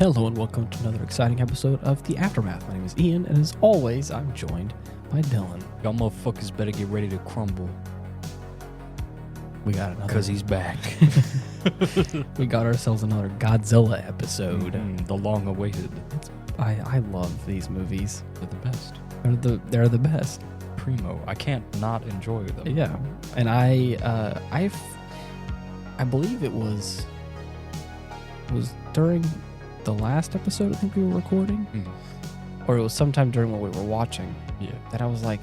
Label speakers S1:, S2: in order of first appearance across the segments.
S1: Hello and welcome to another exciting episode of The Aftermath. My name is Ian, and as always, I'm joined by Dylan.
S2: Y'all motherfuckers better get ready to crumble.
S1: We got another...
S2: Because he's back.
S1: We got ourselves another Godzilla episode.
S2: The long-awaited.
S1: I love these movies.
S2: They're the best.
S1: They're the best.
S2: Primo. I can't not enjoy them.
S1: Yeah. And I believe it was during the last episode I think we were recording, or it was sometime during when we were watching, that I was like,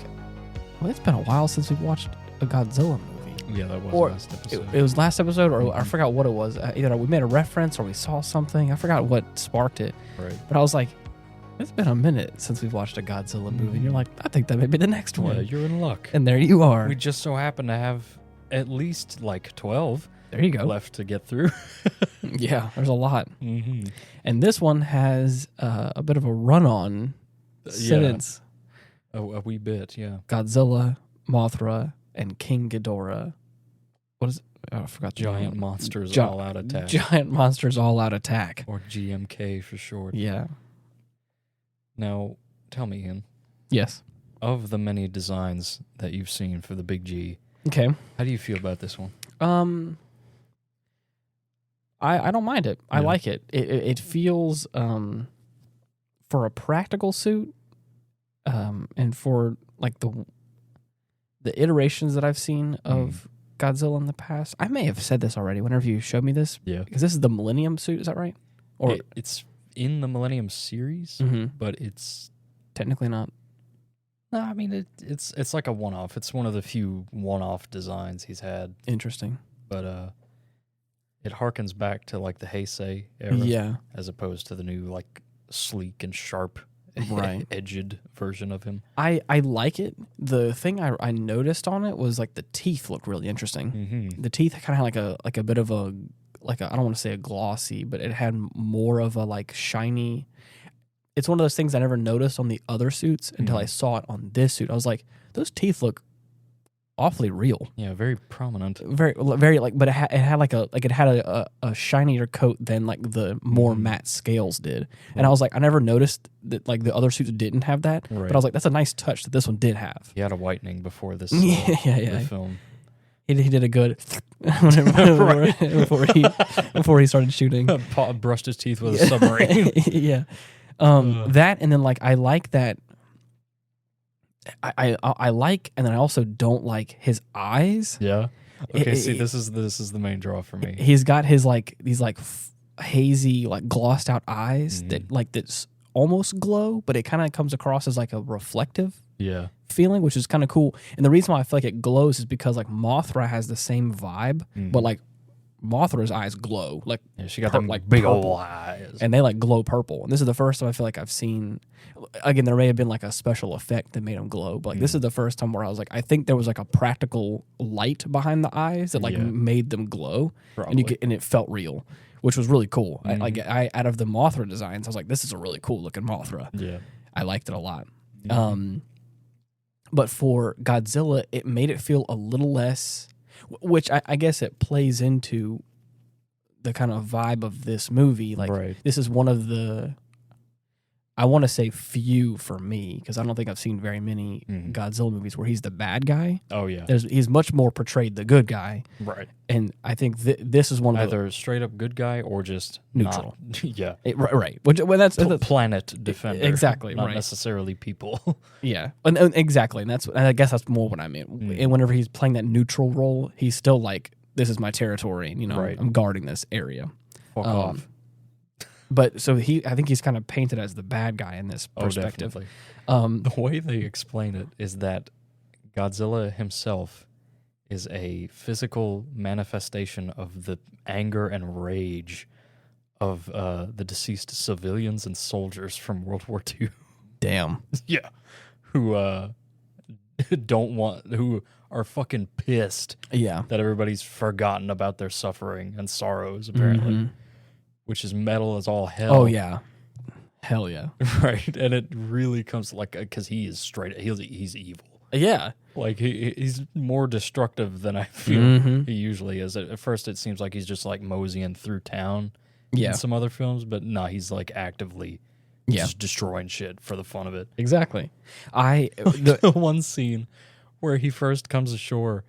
S1: well, it's been a while since we've watched a Godzilla movie.
S2: Yeah, that was last episode.
S1: It was last episode, or I forgot what it was. Either we made a reference or we saw something. I forgot what sparked it.
S2: Right.
S1: But I was like, it's been a minute since we've watched a Godzilla movie. And you're like, I think that may be the next one.
S2: Yeah, you're in luck.
S1: And there you are.
S2: We just so happen to have at least like 12
S1: there you go.
S2: left to get through.
S1: Yeah, there's a lot.
S2: Mm-hmm.
S1: And this one has a bit of a run-on sentence.
S2: A wee bit, yeah.
S1: Godzilla, Mothra, and King Ghidorah. What is it? Oh, I forgot.
S2: Giant monsters all-out attack.
S1: Giant monsters all-out attack.
S2: Or GMK for short.
S1: Yeah.
S2: Now, tell me, Ian.
S1: Yes.
S2: Of the many designs that you've seen for the Big G,
S1: okay,
S2: how do you feel about this one?
S1: I don't mind it. I
S2: Yeah.
S1: like it. It feels for a practical suit, and for like the iterations that I've seen of Godzilla in the past. I may have said this already whenever you showed me this.
S2: Yeah.
S1: Because this is the Millennium suit, is that right? Or
S2: It's in the Millennium series, but it's...
S1: technically not.
S2: No, I mean, it's like a one-off. It's one of the few one-off designs he's had.
S1: Interesting.
S2: But it harkens back to like the Heisei era.
S1: Yeah.
S2: As opposed to the new like sleek and sharp,
S1: Right.
S2: edged version of him.
S1: I like it. The thing I noticed on it was like the teeth looked really interesting.
S2: Mm-hmm.
S1: The teeth kind of had like a bit of a I don't want to say a glossy, but it had more of a like shiny. It's one of those things I never noticed on the other suits until I saw it on this suit. I was like, those teeth look awfully real.
S2: Yeah, very prominent.
S1: Very like, but it had a shinier coat than like the more matte scales did. And I was like, I never noticed that like the other suits didn't have that.
S2: Right.
S1: But I was like, that's a nice touch that this one did have.
S2: He had a whitening before this
S1: Yeah.
S2: the film.
S1: He did a good before he started shooting.
S2: Brushed his teeth with a submarine.
S1: Yeah. That, and then like I like that. I like, and then I also don't like his eyes.
S2: Yeah. Okay. This is the main draw for me.
S1: He's got his like these like hazy, like glossed out eyes that's almost glow, but it kind of comes across as like a reflective feeling, which is kind of cool. And the reason why I feel like it glows is because like Mothra has the same vibe, but like Mothra's eyes glow like
S2: she got them
S1: like
S2: big
S1: purple.
S2: old eyes,
S1: and they like glow purple. And this is the first time I feel like I've seen. Again, there may have been like a special effect that made them glow, but like this is the first time where I was like, I think there was like a practical light behind the eyes that like made them glow,
S2: Probably.
S1: and it felt real, which was really cool. I out of the Mothra designs, I was like, this is a really cool looking Mothra.
S2: Yeah,
S1: I liked it a lot. But for Godzilla, it made it feel a little less, which I guess it plays into the kind of vibe of this movie. Like this is one of the, I want to say few for me, because I don't think I've seen very many Godzilla movies where he's the bad guy.
S2: Oh yeah,
S1: he's much more portrayed the good guy.
S2: Right.
S1: And I think this is one of
S2: either straight up good guy or just
S1: neutral.
S2: Yeah.
S1: Right. Which that's
S2: planet defender.
S1: Exactly.
S2: Not
S1: right.
S2: necessarily people.
S1: Yeah. And exactly. And I guess that's more what I meant. And whenever he's playing that neutral role, he's still like, this is my territory. And, I'm guarding this area.
S2: Fuck off.
S1: But so I think he's kind of painted as the bad guy in this perspective.
S2: Definitely. The way they explain it is that Godzilla himself is a physical manifestation of the anger and rage of the deceased civilians and soldiers from World War II.
S1: Damn.
S2: Yeah. Who who are fucking pissed that everybody's forgotten about their suffering and sorrows, apparently. Which is metal as all hell.
S1: Oh, yeah. Hell yeah.
S2: Right. And it really comes like, because he is he's evil.
S1: Yeah.
S2: Like he's more destructive than I feel he usually is. At first it seems like he's just like moseying through town in some other films, but no, he's like actively just destroying shit for the fun of it.
S1: Exactly.
S2: The one scene where he first comes ashore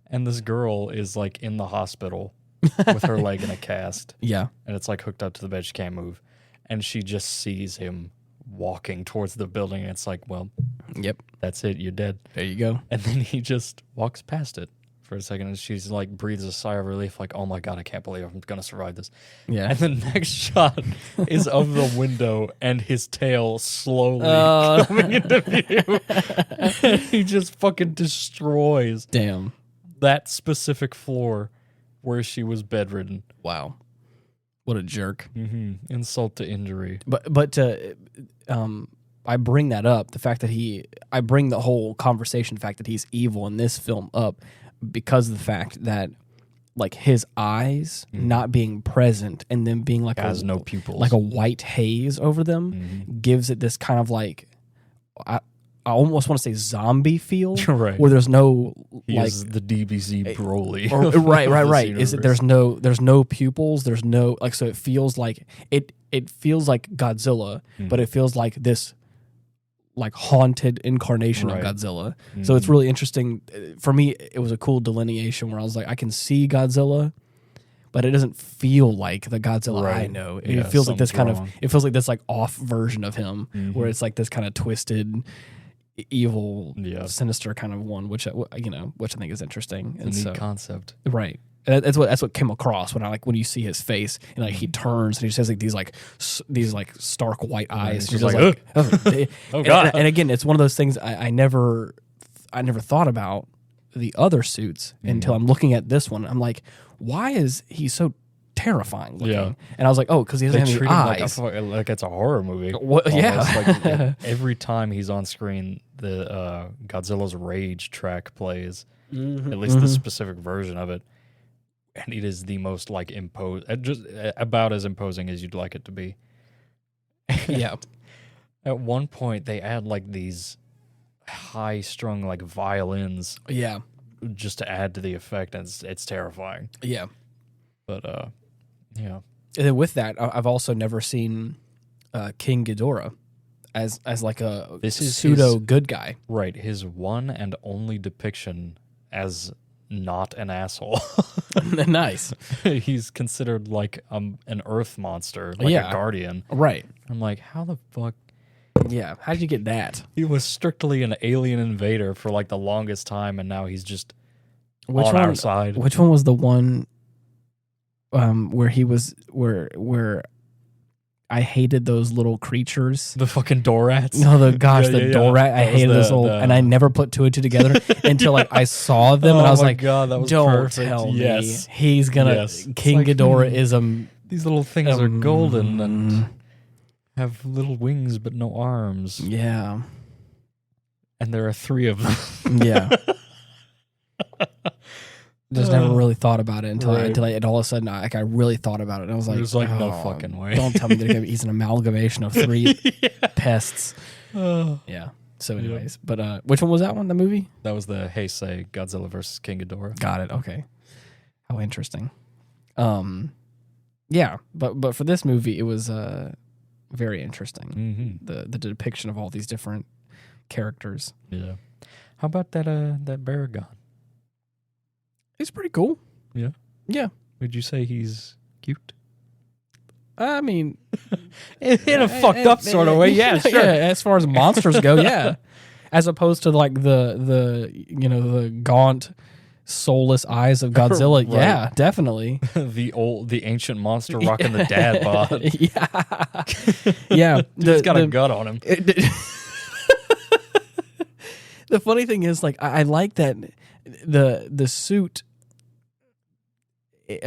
S2: and this girl is like in the hospital with her leg in a cast.
S1: Yeah.
S2: And it's like hooked up to the bed. She can't move. And she just sees him walking towards the building. And it's like, well,
S1: yep,
S2: that's it. You're dead.
S1: There you go.
S2: And then he just walks past it for a second. And she's like, breathes a sigh of relief. Like, oh my God, I can't believe I'm going to survive this.
S1: Yeah.
S2: And the next shot is of the window and his tail slowly coming into view. And he just fucking destroys that specific floor where she was bedridden.
S1: Wow. What a jerk.
S2: Mm-hmm. Insult to injury.
S1: But I bring that up, the fact that I bring the whole conversation, the fact that he's evil in this film up because of the fact that like his eyes not being present and them being like
S2: has no pupils,
S1: like a white haze over them gives it this kind of like I almost want to say zombie feel,
S2: right?
S1: Where there's no
S2: he is the DBZ Broly,
S1: right. Is it there's no pupils, there's no like so it feels like it feels like Godzilla, but it feels like this like haunted incarnation of Godzilla. So it's really interesting for me. It was a cool delineation where I was like, I can see Godzilla, but it doesn't feel like the Godzilla I know. It feels like this kind of it feels like this like off version of him where it's like this kind of twisted, evil, sinister kind of one, which I think is interesting.
S2: It's a neat concept,
S1: right? That's what came across when you see his face and like he turns and he just has like these stark white eyes.
S2: He's like
S1: oh God! And again, it's one of those things I never thought about the other suits until I'm looking at this one. I'm like, why is he so terrifying looking?
S2: Yeah.
S1: And I was like, oh, because he doesn't have any eyes.
S2: Like it's a horror movie. Like every time he's on screen, the Godzilla's Rage track plays, at least the specific version of it. And it is the most like just about as imposing as you'd like it to be.
S1: Yeah.
S2: At one point, they add like these high-strung like violins.
S1: Yeah.
S2: Just to add to the effect, and it's terrifying.
S1: Yeah.
S2: But yeah.
S1: And then with that, I've also never seen King Ghidorah as like a pseudo good guy.
S2: Right. His one and only depiction as not an asshole.
S1: Nice.
S2: He's considered like an earth monster, like a guardian.
S1: Right.
S2: I'm like, how the fuck?
S1: Yeah. How did you get that?
S2: He was strictly an alien invader for like the longest time, and now he's just on our side.
S1: Which one was the one where he was where I hated those little creatures.
S2: The fucking Dorats.
S1: No, the Dorat. I hated those old, and I never put two and two together until like I saw them, and I was like,
S2: God, that was
S1: "Don't
S2: perfect.
S1: tell me he's gonna." King Ghidorah is
S2: these little things are golden and have little wings but no arms.
S1: Yeah,
S2: and there are 3 of them.
S1: Yeah. Just never really thought about it until all of a sudden I really thought about it, and I was like,
S2: "There's like no fucking way."
S1: Don't tell me that he's an amalgamation of 3 pests. Yeah. So, anyways, but which one was that one? The movie?
S2: That was the Heisei Godzilla versus King Ghidorah.
S1: Got it. Okay. How interesting. Yeah, but for this movie, it was very interesting. The depiction of all these different characters.
S2: Yeah. How about that Baragon?
S1: He's pretty cool.
S2: Yeah.
S1: Yeah.
S2: Would you say he's cute?
S1: I mean,
S2: in a fucked up sort of way, yeah, sure.
S1: Yeah, as far as monsters go, yeah. As opposed to like the gaunt, soulless eyes of Godzilla, yeah, definitely.
S2: the ancient monster rocking the dad bod.
S1: Yeah.
S2: He's got a gut on him.
S1: The funny thing is, like, I like that the suit. It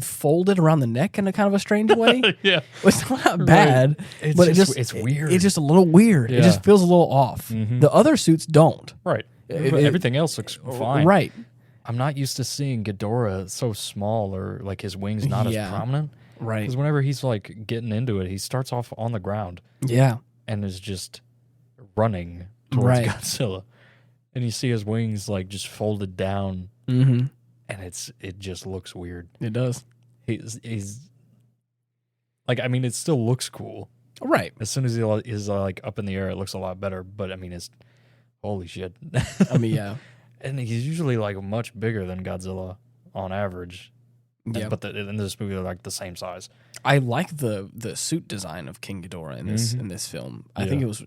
S1: folded around the neck in a kind of a strange way.
S2: Yeah.
S1: It's not bad, but
S2: it's weird.
S1: It's just a little weird. Yeah. It just feels a little off. The other suits don't.
S2: Right. Everything else looks fine.
S1: Right.
S2: I'm not used to seeing Ghidorah so small or like his wings not as prominent.
S1: Right.
S2: Because whenever he's like getting into it, he starts off on the ground.
S1: Yeah.
S2: And is just running towards Godzilla. And you see his wings like just folded down.
S1: Mm-hmm.
S2: And it just looks weird.
S1: It does.
S2: he's like, I mean, it still looks cool.
S1: Right.
S2: As soon as he is like up in the air, it looks a lot better. But I mean, it's holy shit.
S1: I mean, yeah.
S2: And he's usually like much bigger than Godzilla on average.
S1: Yeah.
S2: But in this movie, they're like the same size.
S1: I like the suit design of King Ghidorah in this film. I think it was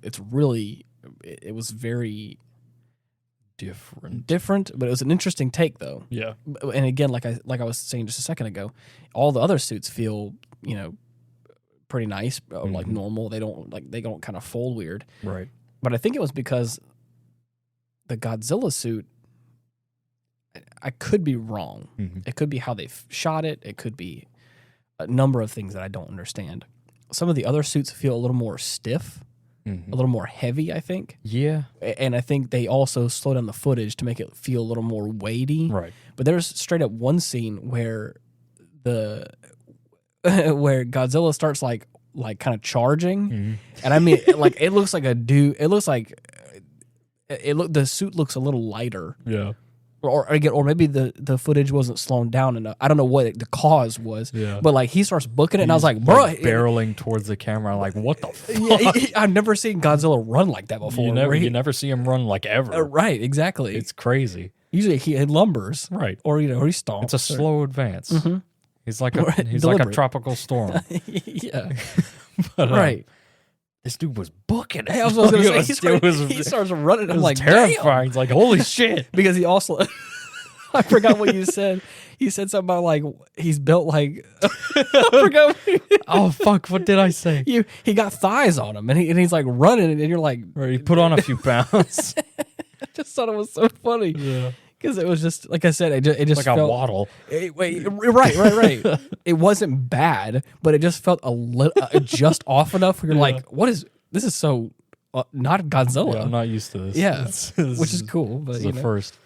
S1: very different, but it was an interesting take though.
S2: Yeah.
S1: And again, like I was saying just a second ago, all the other suits feel, pretty nice, like normal. They don't kind of fold weird.
S2: Right.
S1: But I think it was because the Godzilla suit, I could be wrong. It could be how they shot it. It could be a number of things that I don't understand. Some of the other suits feel a little more stiff, a little more heavy, I think.
S2: Yeah.
S1: And I think they also slow down the footage to make it feel a little more weighty.
S2: Right.
S1: But there's straight up one scene where where Godzilla starts like kind of charging, and I mean, like it looks like a dude. It looks like the suit looks a little lighter.
S2: Yeah.
S1: Or maybe the footage wasn't slowing down enough. I don't know what the cause was.
S2: Yeah.
S1: But like he starts booking it, and I was like, bro,
S2: barreling towards the camera, like what the fuck?
S1: I've never seen Godzilla run like that before.
S2: You never see him run like ever.
S1: Right, exactly.
S2: It's crazy.
S1: He lumbers,
S2: right,
S1: or he stomps.
S2: It's a slow advance. He's like
S1: Deliberate.
S2: like a tropical storm.
S1: Yeah,
S2: but,
S1: right.
S2: This dude was booking it.
S1: Hey, I was going to say, he starts running. I'm like,
S2: terrifying. It's like, holy shit.
S1: Because he also, I forgot what you said. You said something about like, he's built like, I forgot.
S2: Oh, fuck. What did I say?
S1: He got thighs on him and he's like running and you're like.
S2: Right, he put on a few pounds.
S1: I just thought it was so funny.
S2: Yeah.
S1: Because it was just, like I said, it just
S2: like
S1: felt.
S2: a waddle.
S1: Right. It wasn't bad, but it just felt a little, just off enough where you're like, this is so not Godzilla.
S2: Yeah, I'm not used to this.
S1: Yeah, which is cool. But
S2: the first.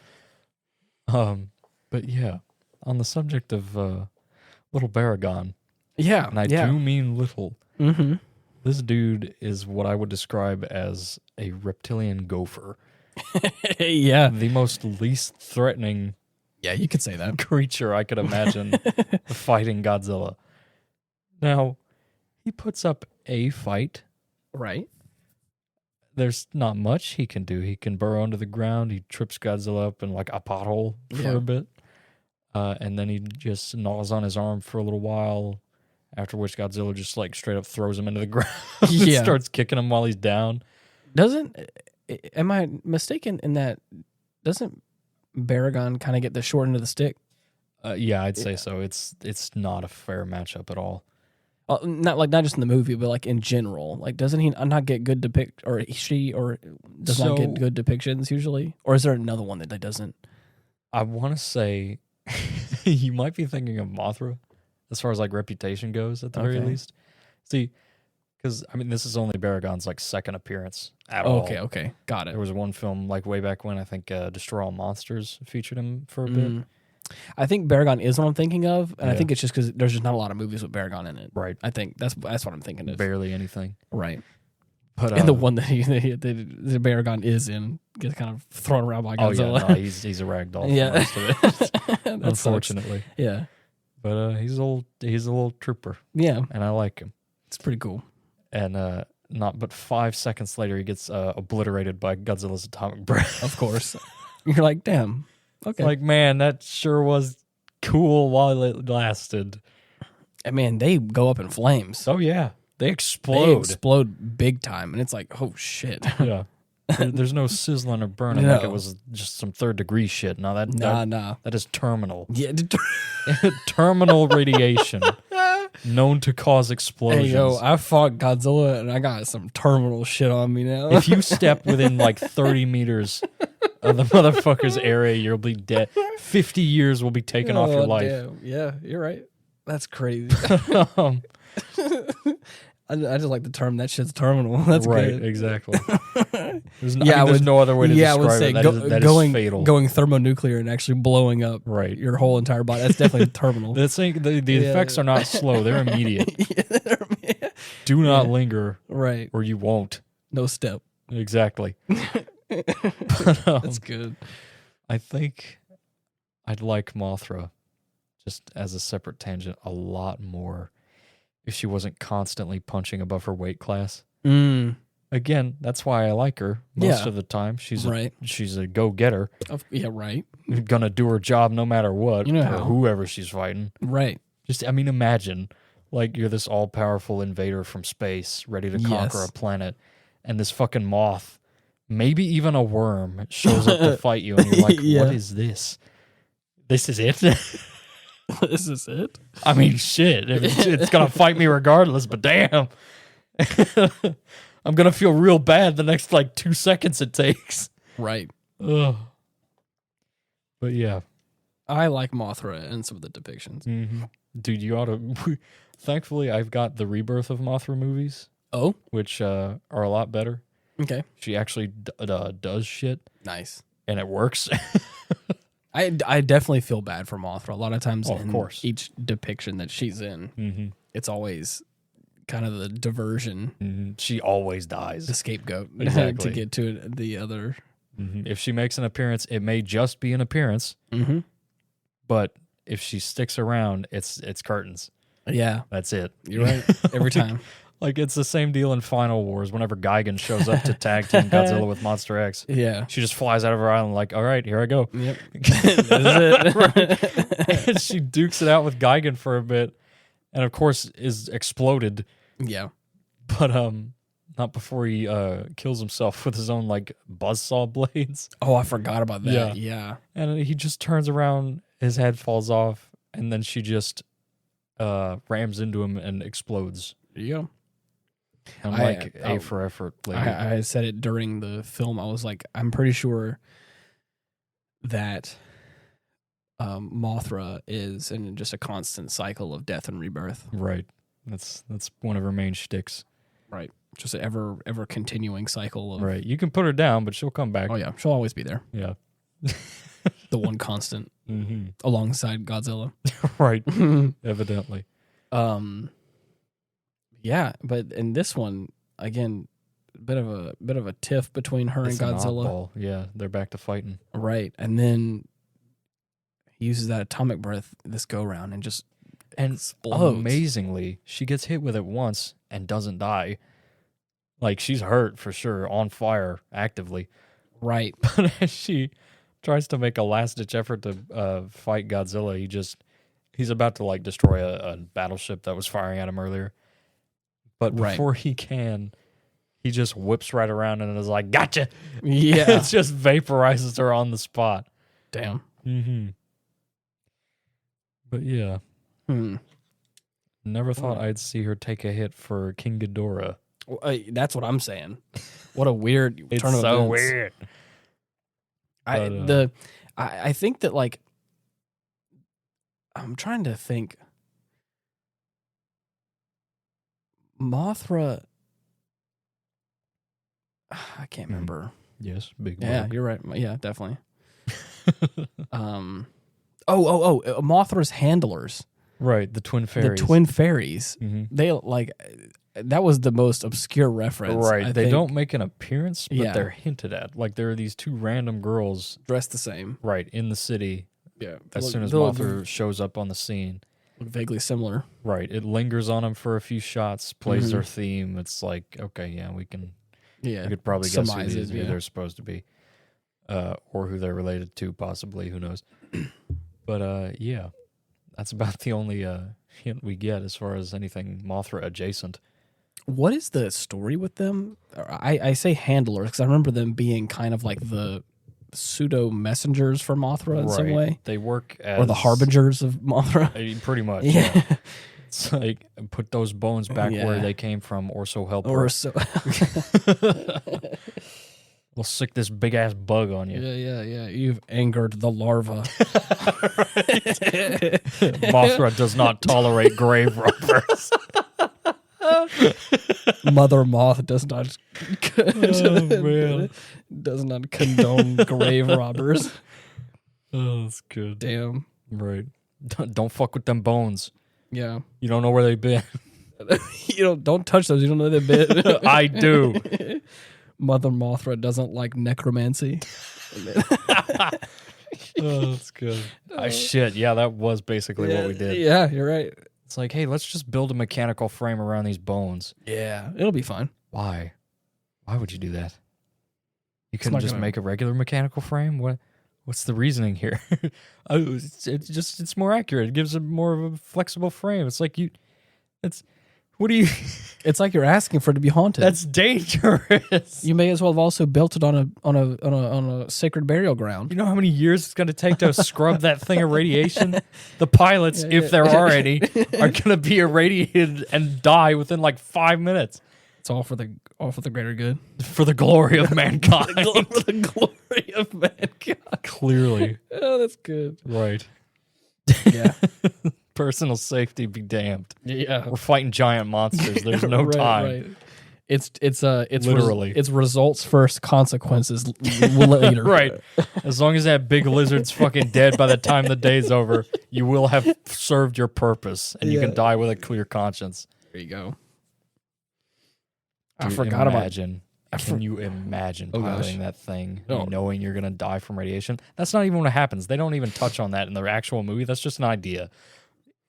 S2: But yeah, on the subject of little Baragon.
S1: Yeah.
S2: And I do mean little.
S1: Mm-hmm.
S2: This dude is what I would describe as a reptilian gopher.
S1: Yeah.
S2: The most least threatening
S1: you could say that
S2: creature I could imagine fighting Godzilla. Now, he puts up a fight.
S1: Right.
S2: There's not much he can do. He can burrow under the ground. He trips Godzilla up in like a pothole for a bit. And then he just gnaws on his arm for a little while, after which Godzilla just like straight up throws him into the ground and starts kicking him while he's down.
S1: Am I mistaken in that? Doesn't Baragon kind of get the short end of the stick?
S2: Yeah, I'd say so. It's not a fair matchup at all.
S1: Not just in the movie, but like in general. Like, doesn't he not get good not get good depictions usually? Or is there another one that doesn't?
S2: I want to say you might be thinking of Mothra, as far as like reputation goes, at the very least. See. Because, I mean, this is only Baragon's, like, second appearance at all.
S1: Okay. Got it.
S2: There was one film, like, way back when, I think Destroy All Monsters featured him for a bit.
S1: I think Baragon is what I'm thinking of, and I think it's just because there's just not a lot of movies with Baragon in it.
S2: Right.
S1: I think that's what I'm thinking of.
S2: Barely anything.
S1: Right.
S2: But
S1: and the one that the Baragon is in gets kind of thrown around by Godzilla.
S2: Oh, yeah, no, he's a ragdoll.
S1: Yeah.
S2: For most of it. Unfortunately.
S1: Sucks. Yeah.
S2: But he's a little trooper.
S1: Yeah.
S2: And I like him.
S1: It's pretty cool.
S2: And not but 5 seconds later, he gets obliterated by Godzilla's atomic breath.
S1: Of course. You're like, damn. Okay.
S2: Like, man, that sure was cool while it lasted.
S1: And man, they go up in flames.
S2: Oh, yeah. They explode.
S1: They explode big time. And it's like, oh, shit.
S2: Yeah. There's no sizzling or burning like it was just some third-degree shit. No, that is terminal.
S1: Yeah.
S2: Terminal radiation. Known to cause explosions.
S1: Hey, yo, I fought Godzilla and I got some terminal shit on me now.
S2: If you step within like 30 meters of the motherfucker's area, you'll be dead. 50 years will be taken off your life.
S1: Damn. Yeah, you're right. That's crazy. I just like the term, that shit's terminal. That's
S2: right,
S1: good.
S2: Exactly. There's no other way to describe it. That is fatal.
S1: Going thermonuclear and actually blowing up your whole entire body. That's definitely terminal.
S2: The effects are not slow. They're immediate. Do not linger.
S1: Right.
S2: Or you won't.
S1: No step.
S2: Exactly.
S1: That's good.
S2: I think I'd like Mothra just as a separate tangent, a lot more if she wasn't constantly punching above her weight class. Again, that's why I like her most of the time. She's a go-getter.
S1: Yeah, right.
S2: Gonna do her job no matter what,
S1: you know
S2: or whoever she's fighting.
S1: Right.
S2: Just, I mean, imagine, like, you're this all-powerful invader from space, ready to conquer a planet, and this fucking moth, maybe even a worm, shows up to fight you, and you're like, what is this? This is it?
S1: This is it?
S2: I mean, shit. It's gonna fight me regardless, but damn. I'm gonna feel real bad the next, 2 seconds it takes.
S1: Right.
S2: Ugh. But yeah.
S1: I like Mothra and some of the depictions.
S2: Mm-hmm. Dude, you ought to... Thankfully, I've got the Rebirth of Mothra movies.
S1: Oh?
S2: Which are a lot better.
S1: Okay.
S2: She actually does shit.
S1: Nice.
S2: And it works.
S1: I definitely feel bad for Mothra. A lot of times
S2: of course.
S1: Each depiction that she's in, it's always kind of the diversion.
S2: She always dies.
S1: The scapegoat.
S2: Exactly.
S1: To get to the other...
S2: If she makes an appearance, it may just be an appearance. But if she sticks around, it's curtains.
S1: Yeah.
S2: That's it.
S1: You're right. Every time.
S2: It's the same deal in Final Wars. Whenever Gigan shows up to tag team Godzilla with Monster X, she just flies out of her island like, all right, here I go.
S1: Yep. That's
S2: it. And she dukes it out with Gigan for a bit, and of course is exploded.
S1: Yeah.
S2: But not before he kills himself with his own buzzsaw blades.
S1: Oh, I forgot about that. Yeah.
S2: And he just turns around, his head falls off, and then she just rams into him and explodes.
S1: There you go.
S2: I'm A for effort.
S1: I said it during the film. I was like, I'm pretty sure that Mothra is in just a constant cycle of death and rebirth.
S2: Right. That's one of her main shticks.
S1: Right. Just an ever continuing cycle of...
S2: Right. You can put her down, but she'll come back.
S1: Oh, yeah. She'll always be there.
S2: Yeah.
S1: The one constant alongside Godzilla.
S2: Right. Evidently.
S1: Yeah, but in this one, again, bit of a tiff between her and Godzilla.
S2: Yeah, they're back to fighting.
S1: Right. And then he uses that atomic breath this go round and just explodes.
S2: Amazingly, she gets hit with it once and doesn't die. She's hurt for sure, on fire, actively.
S1: Right.
S2: But as she tries to make a last-ditch effort to fight Godzilla, he's about to destroy a battleship that was firing at him earlier. But before he can, he just whips right around and is like, gotcha!
S1: Yeah.
S2: It just vaporizes her on the spot.
S1: Damn.
S2: But yeah. Never thought I'd see her take a hit for King Ghidorah.
S1: That's what I'm saying. What a weird turn of events. It's
S2: so weird.
S1: I think that I'm trying to think. Mothra, I can't remember.
S2: Yes, big.
S1: Yeah, you're right. Yeah, definitely. Mothra's handlers.
S2: Right, the twin fairies.
S1: The twin fairies. They that was the most obscure reference.
S2: Right,
S1: I
S2: they
S1: think.
S2: don't make an appearance, but they're hinted at. There are these two random girls
S1: dressed the same.
S2: Right, in the city.
S1: Yeah.
S2: As soon as Mothra shows up on the scene.
S1: Look vaguely similar.
S2: Right, it lingers on them for a few shots, plays their theme. It's okay, yeah, we can. Yeah, we could probably guess who they're supposed to be, or who they're related to, possibly. Who knows? But yeah, that's about the only hint we get as far as anything Mothra adjacent.
S1: What is the story with them? I say handlers because I remember them being kind of like the pseudo messengers for Mothra in some way.
S2: They work as...
S1: Or the harbingers of Mothra.
S2: Pretty much, yeah. It's put those bones back where they came from, or so help her. We'll sick this big-ass bug on you.
S1: Yeah. You've angered the larva.
S2: Mothra does not tolerate grave robbers.
S1: Mother Moth does not condone grave robbers.
S2: Oh, that's good.
S1: Damn.
S2: Right. Don't fuck with them bones.
S1: Yeah.
S2: You don't know where they've been.
S1: Don't touch those. You don't know they've been.
S2: I do.
S1: Mother Mothra doesn't like necromancy.
S2: Oh, that's good. Shit, yeah, that was basically what we did.
S1: Yeah, you're right.
S2: It's like, hey, let's just build a mechanical frame around these bones.
S1: Yeah, it'll be fine.
S2: Why? Why would you do that? You couldn't just make a regular mechanical frame? What's the reasoning here? It's more accurate. It gives it more of a flexible frame. It's like
S1: It's like you're asking for it to be haunted.
S2: That's dangerous.
S1: You may as well have also built it on a sacred burial ground.
S2: You know how many years it's going to take to scrub that thing of radiation? The pilots, if there are any, are going to be irradiated and die within like 5 minutes.
S1: It's all for the greater good.
S2: For the glory of mankind.
S1: For the glory of mankind.
S2: Clearly.
S1: Oh, that's good.
S2: Right.
S1: Yeah.
S2: Personal safety be damned.
S1: Yeah.
S2: We're fighting giant monsters. There's no time.
S1: Right. It's
S2: literally
S1: it's results first, consequences later.
S2: Right. As long as that big lizard's fucking dead by the time the day's over, you will have served your purpose and you can die with a clear conscience.
S1: There you go.
S2: Dude,
S1: I forgot
S2: Can you imagine
S1: Oh,
S2: piloting that thing,
S1: Oh.
S2: knowing you're going to die from radiation? That's not even what happens. They don't even touch on that in the actual movie. That's just an idea.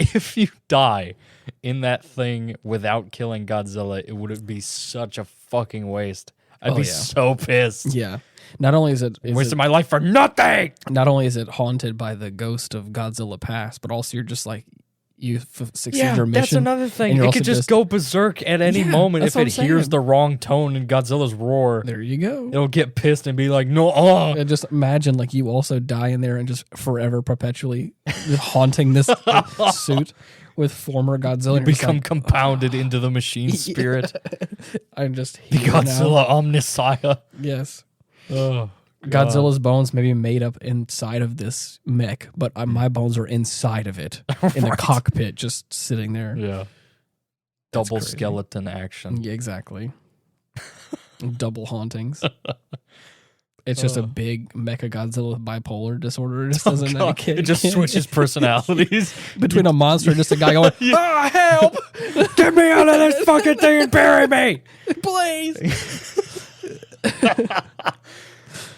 S2: If you die in that thing without killing Godzilla, it would be such a fucking waste. I'd be so pissed.
S1: Yeah. Not only is it
S2: Wasted my life for nothing.
S1: not only is it haunted by the ghost of Godzilla past, but also you're just like you succeed your mission.
S2: That's another thing.
S1: and
S2: It
S1: you're
S2: could
S1: also
S2: just go berserk at any moment
S1: that's
S2: if
S1: what
S2: it
S1: I'm
S2: hears
S1: saying.
S2: the wrong tone in Godzilla's roar.
S1: There you go.
S2: It'll get pissed and be like, no, oh.
S1: And just imagine like you also die in there and just forever perpetually haunting this suit with former Godzilla.
S2: You become compounded into the machine spirit.
S1: I'm just
S2: The
S1: here
S2: Godzilla
S1: now.
S2: Omnissiah.
S1: Yes.
S2: Oh,
S1: Godzilla's bones may be made up inside of this mech, but my bones are inside of it in the cockpit, just sitting there.
S2: Yeah.
S1: That's
S2: Double
S1: crazy.
S2: skeleton action.
S1: Yeah, exactly. Double hauntings. It's just a big Mecha Godzilla with bipolar disorder. It just doesn't
S2: It just switches personalities
S1: between a monster and just a guy going,
S2: ah, help! Get me out of this fucking thing and bury me!
S1: please.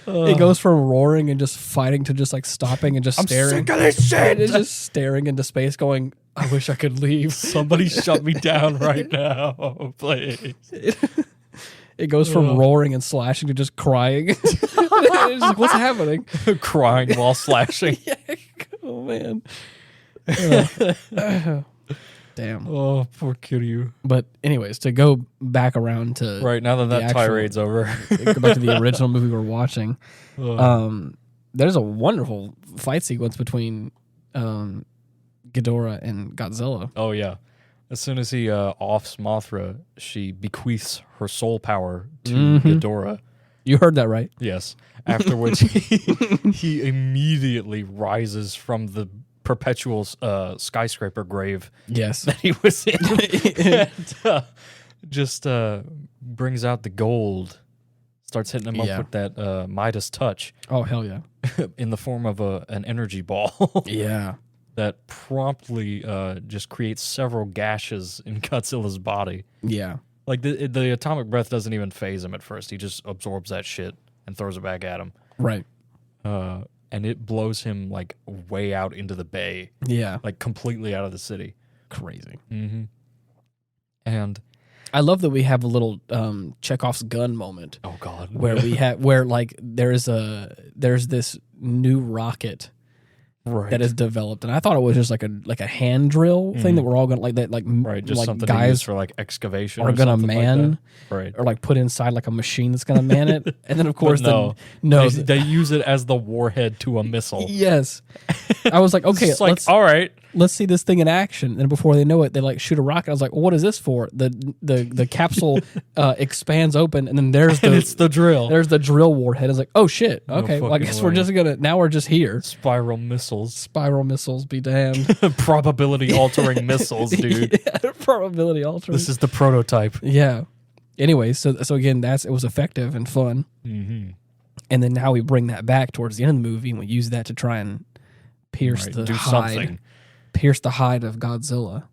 S1: It goes from roaring and just fighting to just like stopping and just staring.
S2: I'm sick of this shit!
S1: It's just staring into space going, I wish I could leave.
S2: Somebody shut me down right now, please.
S1: It goes from roaring and slashing to just crying. It's like, what's happening?
S2: Crying while slashing.
S1: Oh, man. Damn.
S2: Oh, poor Kiryu.
S1: But anyways, to go back around to
S2: Right, now that
S1: the
S2: that
S1: actual-
S2: tirade's over.
S1: go back to the original movie we're watching.
S2: Oh.
S1: There's a wonderful fight sequence between Ghidorah and Godzilla.
S2: Oh, yeah. As soon as he offs Mothra, she bequeaths her soul power to Ghidorah.
S1: You heard that right?
S2: Yes. After which he immediately rises from the perpetual skyscraper grave
S1: Yes.
S2: that he was in. And, just brings out the gold, starts hitting him up with that Midas touch
S1: Oh, hell yeah.
S2: in the form of an energy ball.
S1: Yeah.
S2: That promptly just creates several gashes in Godzilla's body.
S1: Yeah.
S2: Like the atomic breath doesn't even phase him at first. He just absorbs that shit and throws it back at him.
S1: Right.
S2: And it blows him like way out into the bay.
S1: Yeah.
S2: Like completely out of the city.
S1: Crazy.
S2: Mm-hmm. And
S1: I love that we have a little Chekhov's gun moment.
S2: oh god,
S1: where like there's this new rocket
S2: right.
S1: that is developed, and I thought it was just like a hand drill thing that we're all gonna
S2: right, just
S1: like
S2: something to use
S1: guys
S2: for like excavation
S1: are
S2: or
S1: gonna
S2: something
S1: man
S2: like that. Right.
S1: or like put inside like a machine that's gonna man it, and then of course
S2: no,
S1: no
S2: they use it as the warhead to a missile.
S1: yes, I was like okay,
S2: It's like all right.
S1: Let's see this thing in action. And before they know it, they like shoot a rocket. I was like, well, what is this for? The capsule expands open, and then there's
S2: And it's the drill.
S1: There's the drill warhead. I was like, oh shit. Okay, well, I
S2: fucking
S1: guess
S2: way.
S1: we're just here.
S2: Spiral missiles.
S1: Spiral missiles be damned.
S2: Probability altering missiles, dude.
S1: Yeah, probability altering.
S2: This is the prototype.
S1: Yeah. Anyway, so again, it was effective and fun.
S2: Mm-hmm.
S1: And then now we bring that back towards the end of the movie, and we use that to try and pierce
S2: Right,
S1: the
S2: do
S1: hide.
S2: something.
S1: Pierce the hide of Godzilla,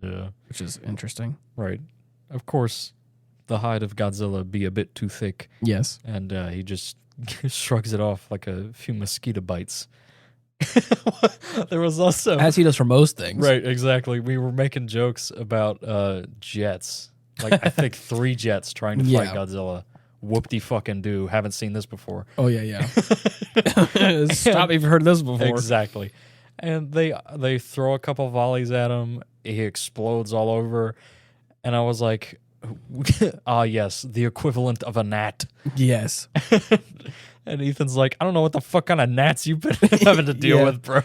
S2: Yeah.
S1: which is interesting.
S2: Right. Of course, the hide of Godzilla be a bit too thick,
S1: Yes.
S2: and he just shrugs it off like a few mosquito bites. There was also,
S1: as he does for most things.
S2: right, exactly. We were making jokes about jets. Like I think 3 jets trying to fight Godzilla. Whoop-de-fucking-do. Haven't seen this before.
S1: Oh yeah. Stop if you've heard this before.
S2: Exactly. And they throw a couple volleys at him. He explodes all over. And I was like, yes, the equivalent of a gnat.
S1: Yes.
S2: And Ethan's like, I don't know what the fuck kind of gnats you've been having to deal with, bro.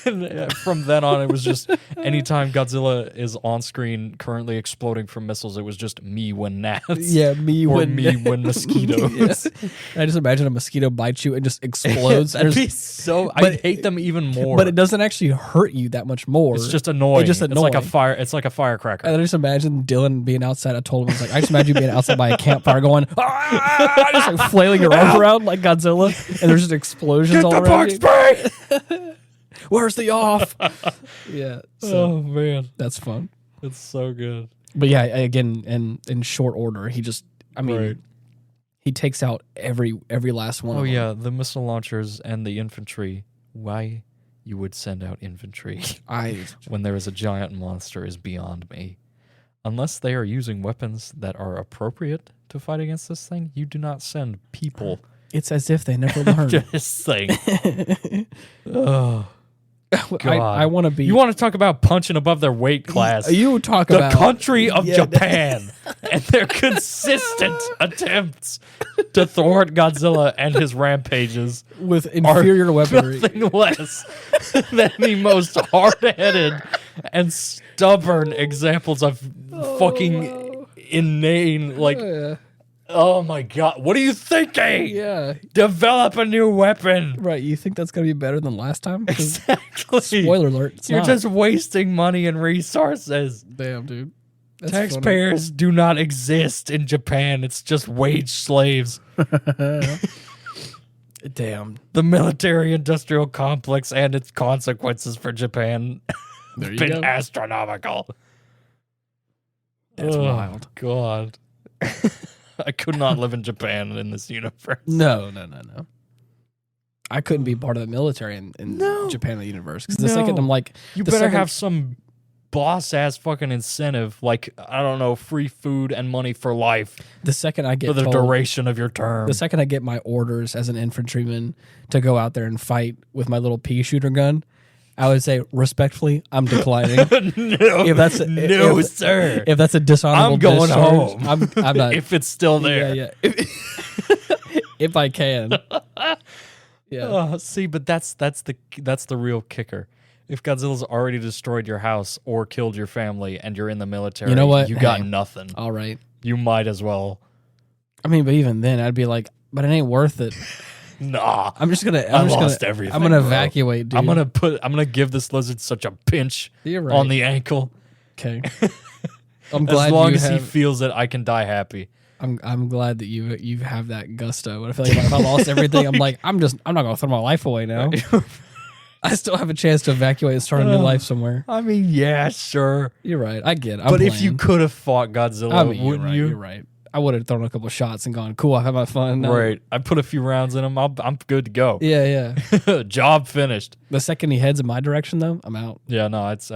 S2: And from then on, it was just anytime Godzilla is on screen currently exploding from missiles, it was just me when gnats.
S1: Yeah, me when
S2: mosquitoes.
S1: Yes. I just imagine a mosquito bites you and just explodes.
S2: That'd be so. I hate them even more.
S1: But it doesn't actually hurt you that much more.
S2: It's just annoying.
S1: It's
S2: like a fire. It's like a firecracker.
S1: And I just imagine Dylan being outside. I told him, I just imagine you being outside by a campfire going, just like flailing your arms around like Godzilla, and there's just explosions all around you.
S2: Spray!
S1: Where's the off? Yeah. So
S2: Oh man,
S1: that's fun.
S2: it's so good.
S1: But yeah, again, in short order, he just, he takes out every last one.
S2: Oh
S1: of them.
S2: yeah, the missile launchers and the infantry. Why you would send out infantry when there is a giant monster is beyond me. Unless they are using weapons that are appropriate to fight against this thing, you do not send people.
S1: It's as if they never learned.
S2: This thing. Oh. God.
S1: I want to be.
S2: You want to talk about punching above their weight class?
S1: You talk
S2: the
S1: about
S2: country of Japan and their consistent attempts to thwart Godzilla and his rampages
S1: with inferior weaponry.
S2: Nothing less than the most hard-headed and stubborn examples of fucking inane, oh my God, what are you thinking?
S1: Yeah.
S2: Develop a new weapon.
S1: Right, you think that's going to be better than last time?
S2: Exactly.
S1: Spoiler alert.
S2: You're just wasting money and resources.
S1: Damn, dude. That's
S2: Taxpayers do not exist in Japan. It's just wage slaves.
S1: Damn.
S2: The military-industrial complex and its consequences for Japan
S1: There
S2: have
S1: you
S2: been
S1: go.
S2: astronomical.
S1: That's wild.
S2: God. I could not live in Japan in this universe.
S1: No. I couldn't be part of the military in Japan the universe. Because the second I'm like...
S2: You better have some boss-ass fucking incentive, like, I don't know, free food and money for life.
S1: The second I get
S2: for the
S1: told,
S2: duration of your term.
S1: The second I get my orders as an infantryman to go out there and fight with my little pea shooter gun, I would say, respectfully, I'm declining.
S2: Sir.
S1: If that's a dishonorable
S2: I'm going
S1: discharge,
S2: home.
S1: I'm not.
S2: If it's still there.
S1: Yeah. If I can. Yeah.
S2: See, but that's the real kicker. If Godzilla's already destroyed your house or killed your family and you're in the military,
S1: you know what?
S2: You got nothing.
S1: All right.
S2: You might as well.
S1: I mean, but even then, I'd be like, but it ain't worth it.
S2: Nah,
S1: I'm just gonna
S2: everything.
S1: I'm gonna evacuate, dude.
S2: I'm gonna give this lizard such a pinch on the ankle.
S1: Okay. I'm glad
S2: as long as he feels that I can die happy.
S1: I'm glad that you have that gusto. But I feel like if I lost everything, I'm like, I'm not gonna throw my life away now. I still have a chance to evacuate and start a new life somewhere.
S2: I mean, yeah, sure.
S1: You're right. I get it.
S2: But if you could have fought Godzilla, wouldn't you?
S1: You're right. I would have thrown a couple shots and gone, cool, I've had my fun. No.
S2: Right. I put a few rounds in him. I'm good to go.
S1: Yeah.
S2: Job finished.
S1: The second he heads in my direction, though, I'm out.
S2: Yeah, no, it's...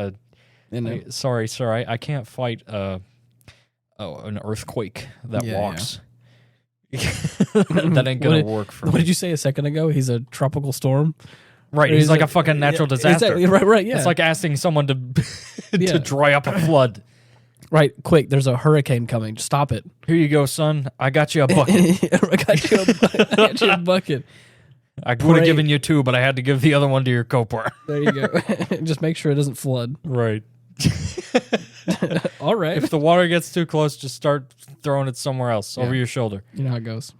S2: sorry, sir. I can't fight an earthquake that walks. Yeah. That ain't going to work for me.
S1: What did you say a second ago? He's a tropical storm?
S2: Right, he's like a fucking natural disaster.
S1: Exactly, right, yeah.
S2: It's like asking someone to dry up a flood.
S1: Right, quick, there's a hurricane coming. Just stop it.
S2: Here you go, son. I got you a bucket.
S1: I got you a bucket.
S2: I would have given you 2, but I had to give the other one to your co-part.
S1: There you go. Just make sure it doesn't flood.
S2: Right.
S1: All right.
S2: If the water gets too close, just start throwing it somewhere else, over your shoulder.
S1: You know how it goes.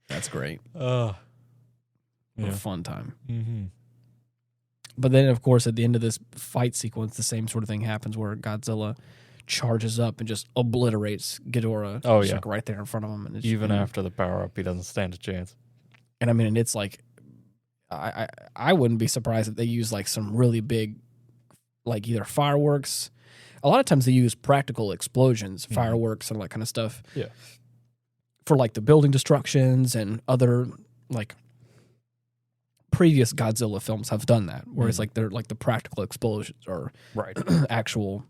S1: That's great. What a fun time.
S2: Mm-hmm.
S1: But then, of course, at the end of this fight sequence, the same sort of thing happens where Godzilla charges up and just obliterates Ghidorah.
S2: Oh,
S1: like right there in front of him. And
S2: even after the power-up, he doesn't stand a chance.
S1: And I mean, it's like, I wouldn't be surprised if they use like some really big, like either fireworks. A lot of times they use practical explosions, fireworks, and all that kind of stuff.
S2: Yeah.
S1: for like the building destructions and other like previous Godzilla films have done that, where it's like they're like the practical explosions or actual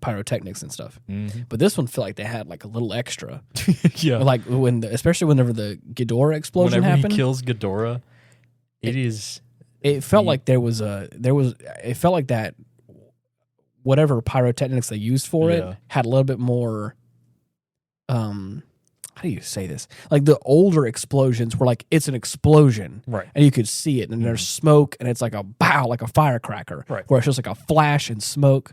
S1: pyrotechnics and stuff. But this one felt like they had like a little extra. Like especially whenever the Ghidorah explosion happened.
S2: He kills Ghidorah,
S1: it felt like it felt like that whatever pyrotechnics they used for it had a little bit more how do you say this? Like the older explosions were like it's an explosion, and you could see it, and there's smoke, and it's like a bow, like a firecracker, where it's just like a flash and smoke.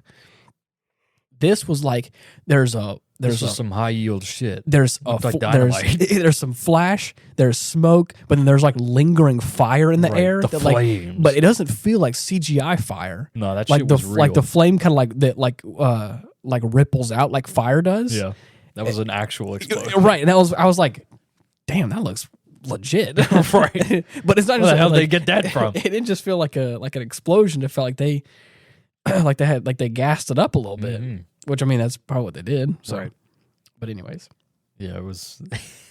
S1: This was like there's
S2: some high yield shit.
S1: There's
S2: like dynamite.
S1: There's some flash, there's smoke, but then there's like lingering fire in the air.
S2: The flames.
S1: But it doesn't feel like CGI fire.
S2: No, that
S1: like
S2: shit was real.
S1: Like the flame kind of like ripples out like fire does.
S2: Yeah, that was an actual explosion.
S1: Right, and I was like, damn, that looks legit.
S2: Right,
S1: but it's not.
S2: Where the hell
S1: like,
S2: did they get that from?
S1: It didn't just feel like an explosion. It felt like they they gassed it up a little bit. Which I mean, that's probably what they did. So, but anyways,
S2: yeah, it was.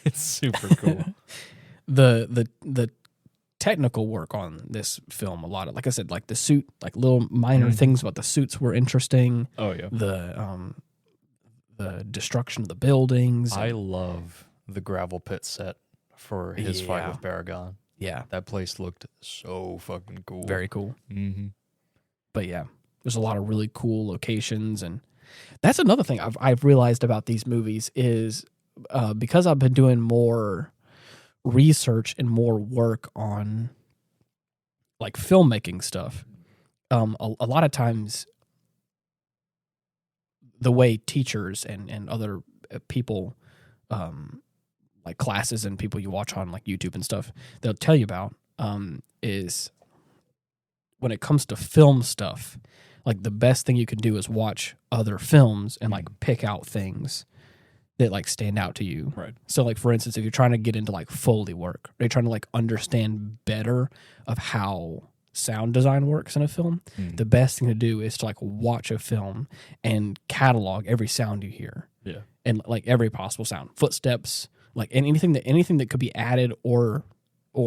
S2: It's super cool.
S1: the technical work on this film, a lot of, like I said, like the suit, like little minor things about the suits were interesting.
S2: Oh yeah,
S1: the destruction of the buildings.
S2: I love the gravel pit set for his fight with Baragon.
S1: Yeah,
S2: that place looked so fucking cool.
S1: Very cool. But yeah, there's a lot of really cool locations, and that's another thing I've realized about these movies is because I've been doing more research and more work on like filmmaking stuff. A lot of times, the way teachers and other people, like classes and people you watch on like YouTube and stuff, they'll tell you about is when it comes to film stuff. Like the best thing you can do is watch other films and like pick out things that like stand out to you.
S2: Right.
S1: So like for instance, if you're trying to get into like Foley work, or you're trying to like understand better of how sound design works in a film, the best thing to do is to like watch a film and catalog every sound you hear.
S2: Yeah.
S1: And like every possible sound, footsteps, like anything that could be added or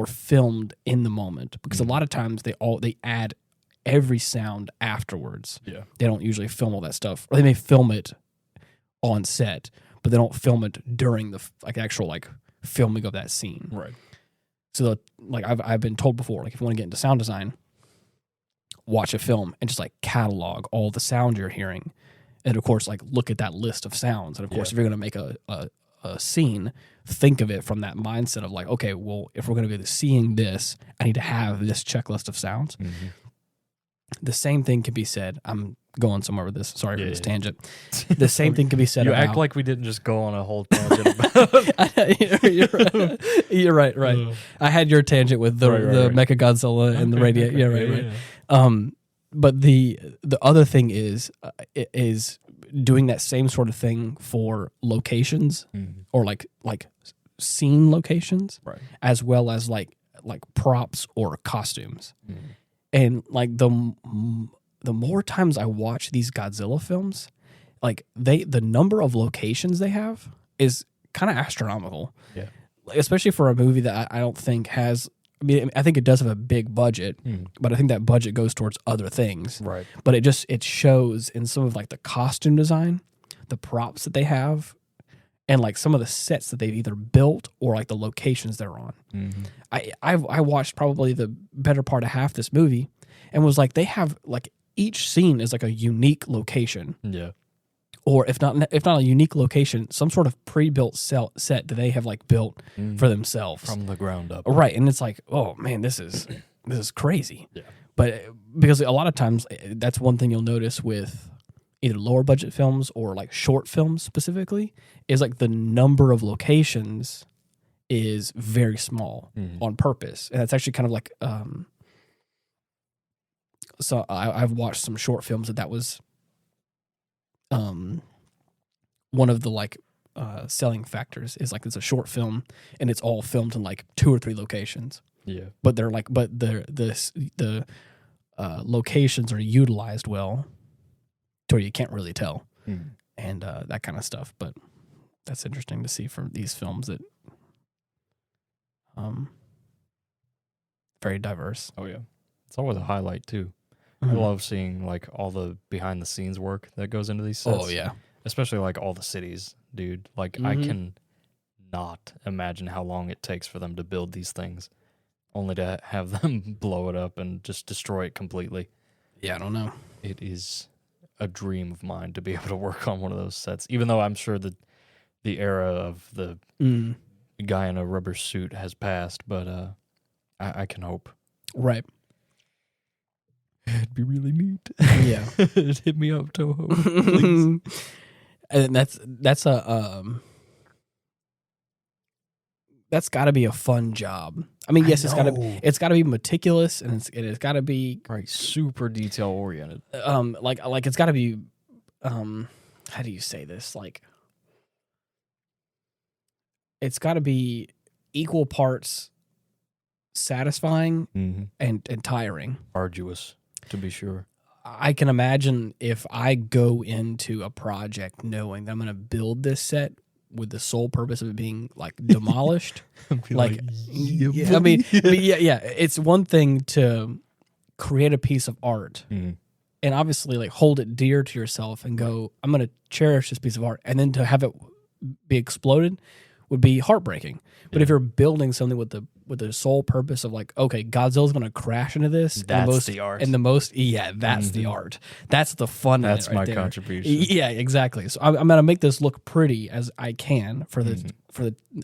S1: filmed in the moment, because a lot of times they add every sound afterwards.
S2: Yeah.
S1: They don't usually film all that stuff. Or they may film it on set, but they don't film it during the like actual like filming of that scene.
S2: Right.
S1: So like I've been told before, like if you want to get into sound design, watch a film and just like catalog all the sound you're hearing. And of course, like look at that list of sounds. And of course, if you're going to make a scene, think of it from that mindset of like, okay, well, if we're going to be seeing this, I need to have this checklist of sounds. The same thing can be said. I'm going somewhere with this. Sorry for this tangent. The same thing can be said
S2: you
S1: about...
S2: act like we didn't just go on a whole tangent about...
S1: You're right. I had your tangent with the Mecha Godzilla and the radio. Yeah, right. But the other thing is doing that same sort of thing for locations or like scene locations,
S2: right,
S1: as well as like props or costumes. And like the more times I watch these Godzilla films, like the number of locations they have is kind of astronomical.
S2: Yeah,
S1: especially for a movie that I don't think has. I mean, I think it does have a big budget, but I think that budget goes towards other things.
S2: Right.
S1: But it shows in some of like the costume design, the props that they have, and like some of the sets that they've either built or like the locations they're on. I watched probably the better part of half this movie and was like, they have like each scene is like a unique location.
S2: Yeah. Or
S1: if not a unique location, some sort of pre-built set that they have like built for themselves
S2: from the ground up.
S1: Right. And it's like, oh man, this is crazy.
S2: Yeah.
S1: But because a lot of times that's one thing you'll notice with either lower budget films or like short films specifically is like the number of locations is very small on purpose. And that's actually kind of like, so I've watched some short films that was, one of the like selling factors is like it's a short film and it's all filmed in like 2 or 3 locations.
S2: Yeah.
S1: But they're like, the locations are utilized well to where you can't really tell, and that kind of stuff. But That's interesting to see from these films that very diverse.
S2: Oh yeah, it's always a highlight too.
S1: Mm-hmm.
S2: I love seeing like all the behind the scenes work that goes into these sets.
S1: Oh yeah,
S2: especially like all the cities, dude. Like I can not imagine how long it takes for them to build these things, only to have them blow it up and just destroy it completely.
S1: Yeah, I don't know.
S2: It is a dream of mine to be able to work on one of those sets, even though I'm sure that the era of the guy in a rubber suit has passed, but I can hope.
S1: Right.
S2: It'd be really neat.
S1: Yeah.
S2: Hit me up, Toho, please.
S1: And that's got to be a fun job. I mean, yes, it's got to be meticulous, and it's got to be
S2: right, super detail oriented.
S1: Like it's got to be how do you say this? Like it's got to be equal parts satisfying and tiring,
S2: arduous, to be sure.
S1: I can imagine if I go into a project knowing that I'm going to build this set with the sole purpose of it being like demolished, like yeah, I mean, it's one thing to create a piece of art and obviously like hold it dear to yourself and go, I'm going to cherish this piece of art, and then to have it be exploded would be heartbreaking. But if you're building something with the sole purpose of like, okay, Godzilla's going to crash into this,
S2: that's the art.
S1: And that's the art. That's the fun.
S2: That's
S1: right
S2: my
S1: there.
S2: contribution.
S1: Yeah, exactly. So I'm going to make this look pretty as I can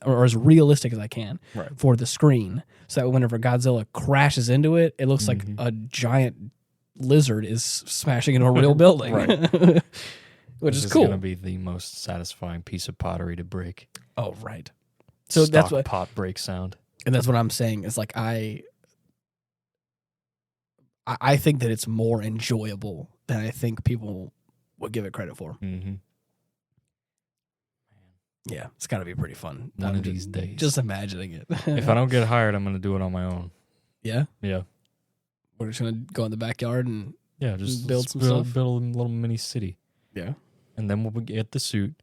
S1: or as realistic as I can for the screen, so that whenever Godzilla crashes into it, it looks like a giant lizard is smashing into a real building.
S2: Right.
S1: Which is
S2: cool. This is going to be the most satisfying piece of pottery to break.
S1: Oh, right. So
S2: Stock
S1: that's what
S2: pot break sound.
S1: And that's what I'm saying is like I think that it's more enjoyable than I think people would give it credit for. Yeah, it's got to be pretty fun.
S2: One of these days.
S1: Just imagining it.
S2: If I don't get hired, I'm going to do it on my own.
S1: Yeah?
S2: Yeah.
S1: We're just going to go in the backyard and
S2: just
S1: build some stuff.
S2: Build a little mini city.
S1: Yeah.
S2: And then we'll get the suit.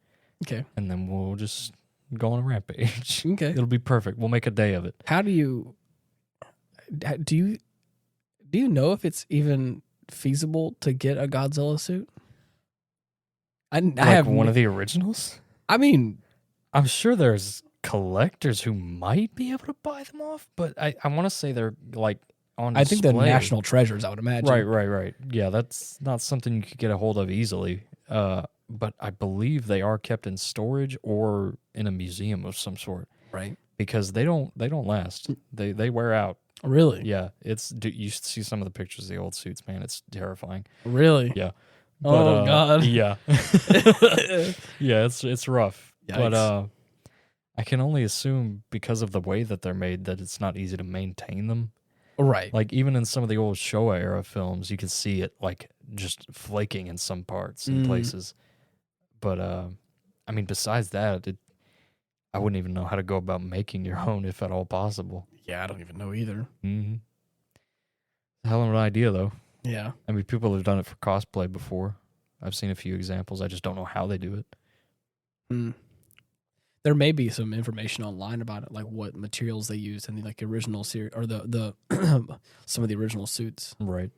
S1: Okay.
S2: And then we'll just go on a rampage.
S1: Okay.
S2: It'll be perfect. We'll make a day of it.
S1: How do you know if it's even feasible to get a Godzilla suit? I have
S2: one of the originals?
S1: I mean,
S2: I'm sure there's collectors who might be able to buy them off, but I want to say they're like on display.
S1: I think the national treasures, I would imagine.
S2: Right. Yeah, that's not something you could get a hold of easily. But I believe they are kept in storage or in a museum of some sort. Right. Because they don't last. They wear out.
S1: Really?
S2: Yeah. You see some of the pictures of the old suits, man. It's terrifying.
S1: Really?
S2: Yeah.
S1: But, God.
S2: Yeah. Yeah, it's rough. Yikes. But I can only assume because of the way that they're made that it's not easy to maintain them.
S1: Right.
S2: Like even in some of the old Showa era films, you can see it like just flaking in some parts and places. But I mean, besides that, I wouldn't even know how to go about making your own, if at all possible.
S1: Yeah, I don't even know either.
S2: Hell of an idea, though.
S1: Yeah.
S2: I mean, people have done it for cosplay before. I've seen a few examples. I just don't know how they do it.
S1: There may be some information online about it, like what materials they used in the like original series or the some of the original suits.
S2: Right.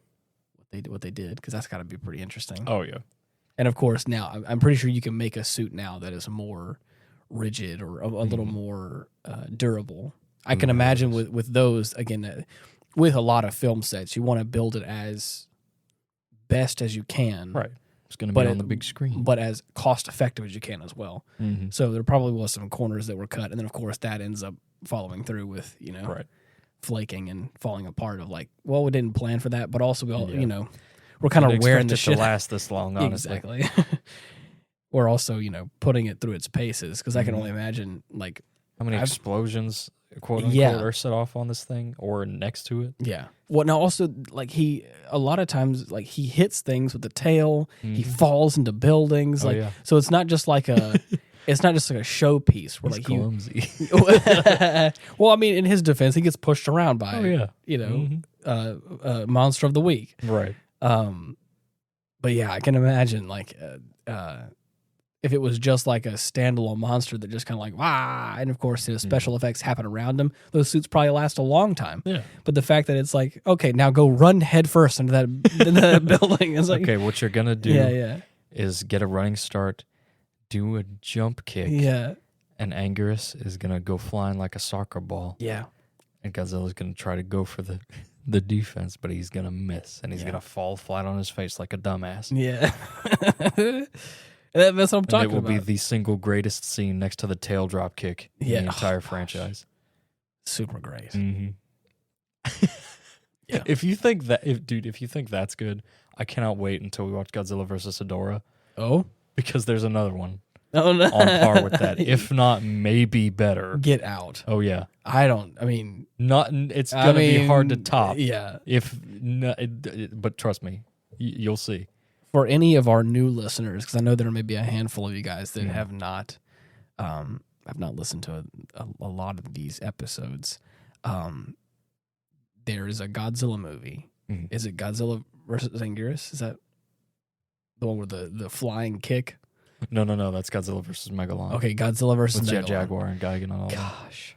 S1: What they did, because that's got to be pretty interesting.
S2: Oh yeah.
S1: And of course, now I'm pretty sure you can make a suit now that is more rigid or a little more durable. I can imagine with those again, with a lot of film sets, you want to build it as best as you can.
S2: Right. It's going to be on the big screen,
S1: but as cost effective as you can as well. So there probably was some corners that were cut, and then of course that ends up following through with flaking and falling apart. Of like, well, we didn't plan for that, but also we all we're kind of wearing the shit
S2: to last this long. Honestly,
S1: exactly. We're also putting it through its paces, because I can only imagine like
S2: how many explosions, quote unquote, are set off on this thing or next to it.
S1: Yeah. Well, now also like a lot of times like he hits things with the tail. He falls into buildings. So it's not just like a. It's not just like a showpiece where like
S2: clumsy.
S1: Well, I mean, in his defense, he gets pushed around by monster of the week.
S2: Right.
S1: But yeah, I can imagine like if it was just like a standalone monster that just kind of like, ah, and of course the special effects happen around him, those suits probably last a long time.
S2: Yeah.
S1: But the fact that it's like, okay, now go run head first into that building. It's like,
S2: okay, what you're going to do is get a running start, do a jump kick.
S1: Yeah.
S2: And Anguirus is going to go flying like a soccer ball.
S1: Yeah.
S2: And Godzilla's going to try to go for the defense, but he's going to miss. And he's going to fall flat on his face like a dumbass.
S1: Yeah. That's what I'm talking about.
S2: It will be the single greatest scene next to the tail drop kick in the entire franchise.
S1: Super great.
S2: Mm-hmm. Yeah. If you think that's good, I cannot wait until we watch Godzilla vs. Ghidorah.
S1: Oh?
S2: Because there's another one.
S1: Oh, no.
S2: On par with that, if not maybe better.
S1: Get out.
S2: Oh yeah.
S1: It's
S2: gonna be hard to top.
S1: Yeah.
S2: But trust me, you'll see.
S1: For any of our new listeners, because I know there may be a handful of you guys that have not listened to a lot of these episodes. There is a Godzilla movie. Mm-hmm. Is it Godzilla versus Anguirus? Is that the one with the flying kick?
S2: No, that's Godzilla versus Megalon.
S1: Okay, Godzilla versus Megalon.
S2: With Jaguar and Gigan and all that.
S1: Gosh.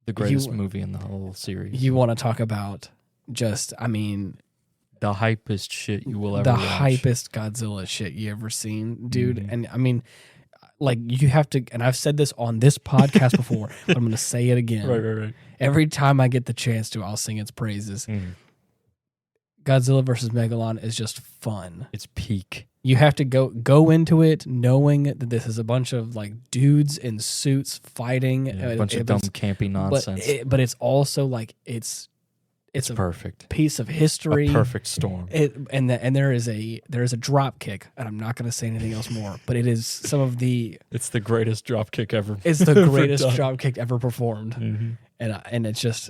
S2: The greatest movie in the whole series.
S1: You want to talk about the
S2: hypest shit you will ever watch.
S1: The hypest Godzilla shit you ever seen, dude. Mm-hmm. And like you have to, and I've said this on this podcast before, but I'm going to say it again.
S2: Right.
S1: Every time I get the chance to, I'll sing its praises. Mm. Godzilla versus Megalon is just fun.
S2: It's peak.
S1: You have to go into it knowing that this is a bunch of like dudes in suits fighting.
S2: A bunch of dumb campy nonsense.
S1: But it's also like it's a
S2: perfect
S1: piece of history.
S2: A perfect storm.
S1: And there is a drop kick, and I'm not going to say anything else more. But it is some of the.
S2: It's the greatest drop kick ever.
S1: It's the greatest drop kick ever performed.
S2: Mm-hmm.
S1: And it's just,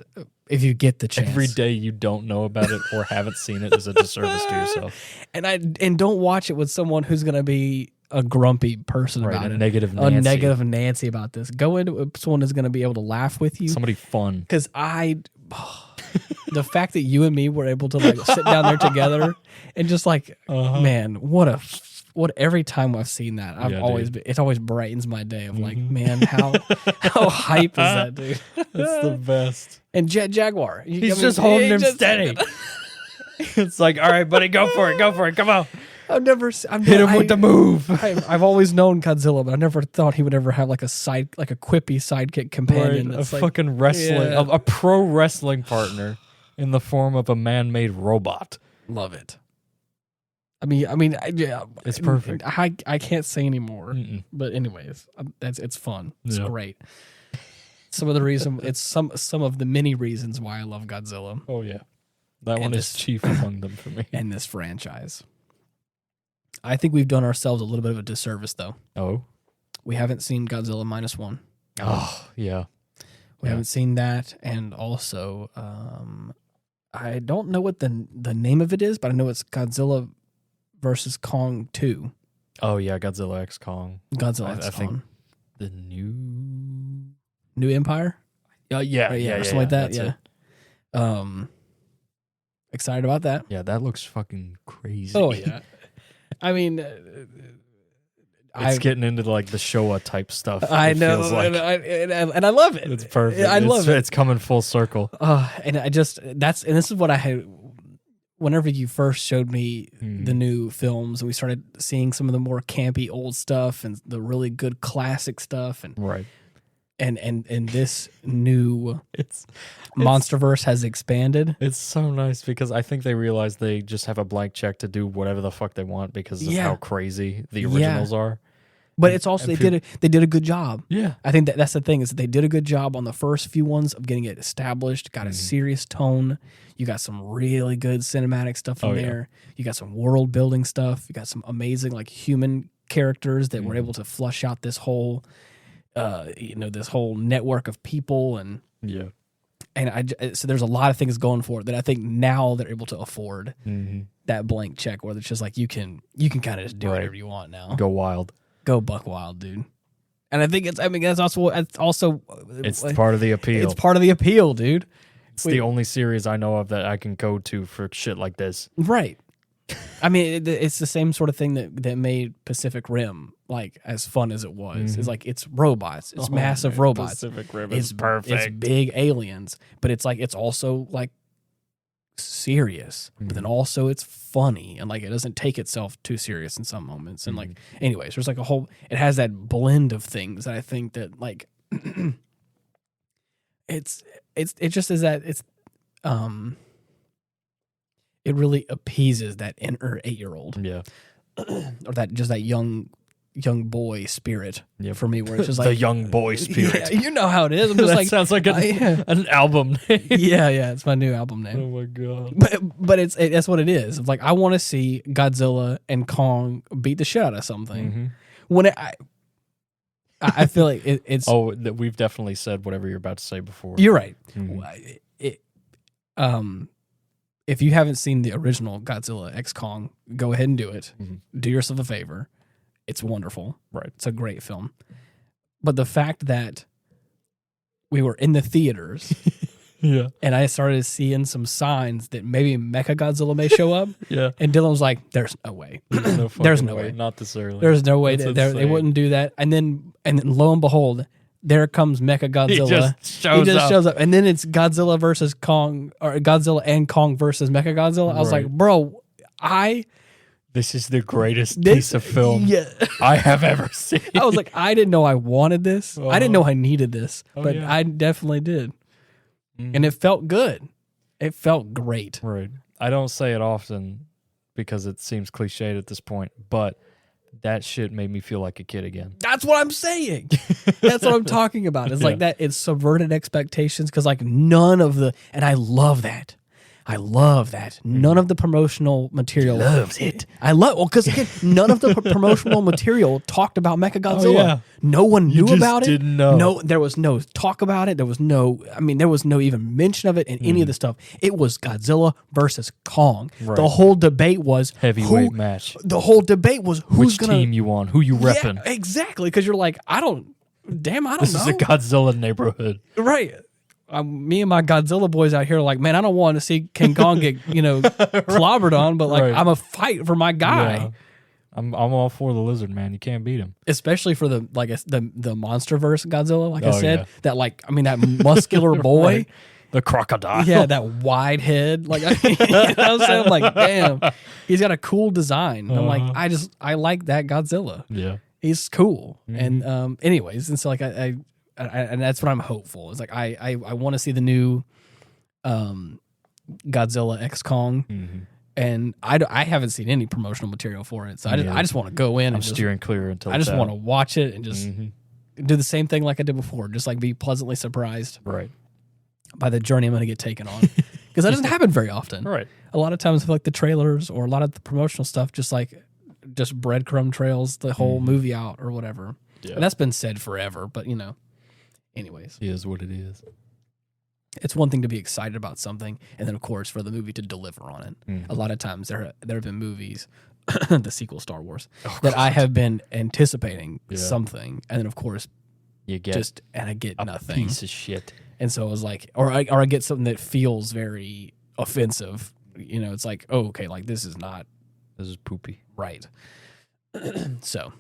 S1: if you get the chance.
S2: Every day you don't know about it or haven't seen it is a disservice to yourself.
S1: And don't watch it with someone who's going to be a grumpy person about it.
S2: Negative
S1: Nancy. A negative Nancy about this. Go into it with someone who's going to be able to laugh with you.
S2: Somebody fun.
S1: Because the fact that you and me were able to like sit down there together and just like, man, what every time I've seen that, it always brightens my day of like, man, how hype is that, dude?
S2: That's the best.
S1: And Jaguar,
S2: he's just holding him steady. It's like, all right, buddy, go for it, come on.
S1: Hit him with the move. I've always known Godzilla, but I never thought he would ever have like a quippy sidekick companion.
S2: Right, fucking wrestling, a pro wrestling partner in the form of a man-made robot.
S1: Love it. I mean,
S2: it's perfect.
S1: I can't say anymore. Mm-mm. But anyways, it's fun. It's great. Some of the reason it's some of the many reasons why I love Godzilla.
S2: Oh yeah, that one is chief among them for me.
S1: And this franchise, I think we've done ourselves a little bit of a disservice though.
S2: Oh,
S1: we haven't seen Godzilla -1.
S2: Oh yeah,
S1: we haven't seen that, and also I don't know what the name of it is, but I know it's Godzilla versus Kong 2.
S2: Oh yeah, Godzilla X Kong.
S1: Godzilla X Kong. I think
S2: the
S1: New Empire.
S2: Yeah,
S1: something like that. Yeah. Excited about that.
S2: Yeah, that looks fucking crazy.
S1: Oh yeah. I mean,
S2: it's getting into like the Showa type stuff.
S1: I know, like. and I love it.
S2: It's perfect.
S1: I love it.
S2: It's coming full circle.
S1: And this is what I had. Whenever you first showed me the new films, and we started seeing some of the more campy old stuff and the really good classic stuff, and
S2: right,
S1: and this new MonsterVerse has expanded.
S2: It's so nice because I think they realize they just have a blank check to do whatever the fuck they want because of how crazy the originals are.
S1: But it's also they did a good job.
S2: Yeah,
S1: I think that's the thing is that they did a good job on the first few ones of getting it established. Got a serious tone. You got some really good cinematic stuff in there. You got some world building stuff. You got some amazing like human characters that were able to flush out this whole, this whole network of people and so there's a lot of things going for it that I think now they're able to afford that blank check where it's just like you can kind of just do whatever you want now.
S2: Go wild.
S1: Go buck wild, dude. And I think it's
S2: part of the appeal.
S1: It's part of the appeal, dude.
S2: It's the only series I know of that I can go to for shit like this.
S1: Right. I mean, it's the same sort of thing that made Pacific Rim like as fun as it was. It's like it's robots. It's massive robots.
S2: Pacific Rim
S1: is perfect. It's big aliens, but it's like it's also like serious, but then also it's funny and like it doesn't take itself too serious in some moments. And like, anyways, there's like a whole. It has that blend of things that I think that like it just is that it's it really appeases that inner 8-year-old.
S2: Yeah.
S1: Or that young boy spirit for me, where it's just like
S2: the young boy spirit.
S1: Yeah, you know how it is. I'm just
S2: that
S1: like
S2: sounds like an album name.
S1: yeah, it's my new album name.
S2: Oh my god!
S1: But that's what it is. It's like I want to see Godzilla and Kong beat the shit out of something. When I feel like it's
S2: we've definitely said whatever you're about to say before.
S1: You're right. If you haven't seen the original Godzilla X Kong, go ahead and do it. Do yourself a favor. It's wonderful.
S2: Right.
S1: It's a great film. But the fact that we were in the theaters and I started seeing some signs that maybe Mechagodzilla may show up. And Dylan was like, there's no way. There's no way.
S2: Not this early.
S1: There's no way that they wouldn't do that. And then lo and behold, there comes Mechagodzilla.
S2: He just
S1: shows up. And then it's Godzilla versus Kong, or Godzilla and Kong versus Mechagodzilla. I was like, bro,
S2: this is the greatest piece of film I have ever seen.
S1: I was like, I didn't know I wanted this. I didn't know I needed this, but I definitely did. And it felt good. It felt great.
S2: Right. I don't say it often because it seems cliched at this point, but that shit made me feel like a kid again.
S1: That's what I'm saying. That's what I'm talking about. It's like that. It subverted expectations because like none of the, and I love that. None of the promotional material
S2: loves it.
S1: Because again, none of the promotional material talked about Mechagodzilla. No one knew about it.
S2: Didn't know.
S1: No, there was no talk about it. There was no even mention of it in any of the stuff. It was Godzilla versus Kong.
S2: Right.
S1: The whole debate was
S2: heavyweight match.
S1: The whole debate was
S2: which team you want, who you repping.
S1: Yeah, exactly, because you're like, I don't know.
S2: This is a Godzilla neighborhood.
S1: Right. Me and my Godzilla boys out here are like, man, I don't want to see King Kong get, clobbered on, but like, I'm a fight for my guy.
S2: Yeah. I'm all for the lizard, man. You can't beat him.
S1: Especially for the MonsterVerse Godzilla, like I said. That that muscular boy.
S2: Right. The crocodile.
S1: Yeah, that wide head. Like, you know what I'm saying? I'm like, damn, he's got a cool design. I'm like, I like that Godzilla.
S2: Yeah.
S1: He's cool. And anyways, and so like and that's what I'm hopeful. It's like I want to see the new Godzilla X Kong, and I haven't seen any promotional material for it. So I just want to go in.
S2: I'm steering clear until
S1: I just want to watch it and just do the same thing like I did before. Just like be pleasantly surprised,
S2: right,
S1: by the journey I'm going to get taken on, because that doesn't happen very often.
S2: Right.
S1: A lot of times, like the trailers or a lot of the promotional stuff, just breadcrumb trails the whole movie out or whatever. Yeah. And that's been said forever, but anyways,
S2: it is what it is.
S1: It's one thing to be excited about something, and then of course for the movie to deliver on it. A lot of times there have been movies, the sequel Star Wars, that I have been anticipating something, and then of course
S2: you get
S1: I get nothing.
S2: Piece of shit. And
S1: so it was like, or I get something that feels very offensive. It's like, oh, okay, like this is
S2: poopy,
S1: right? So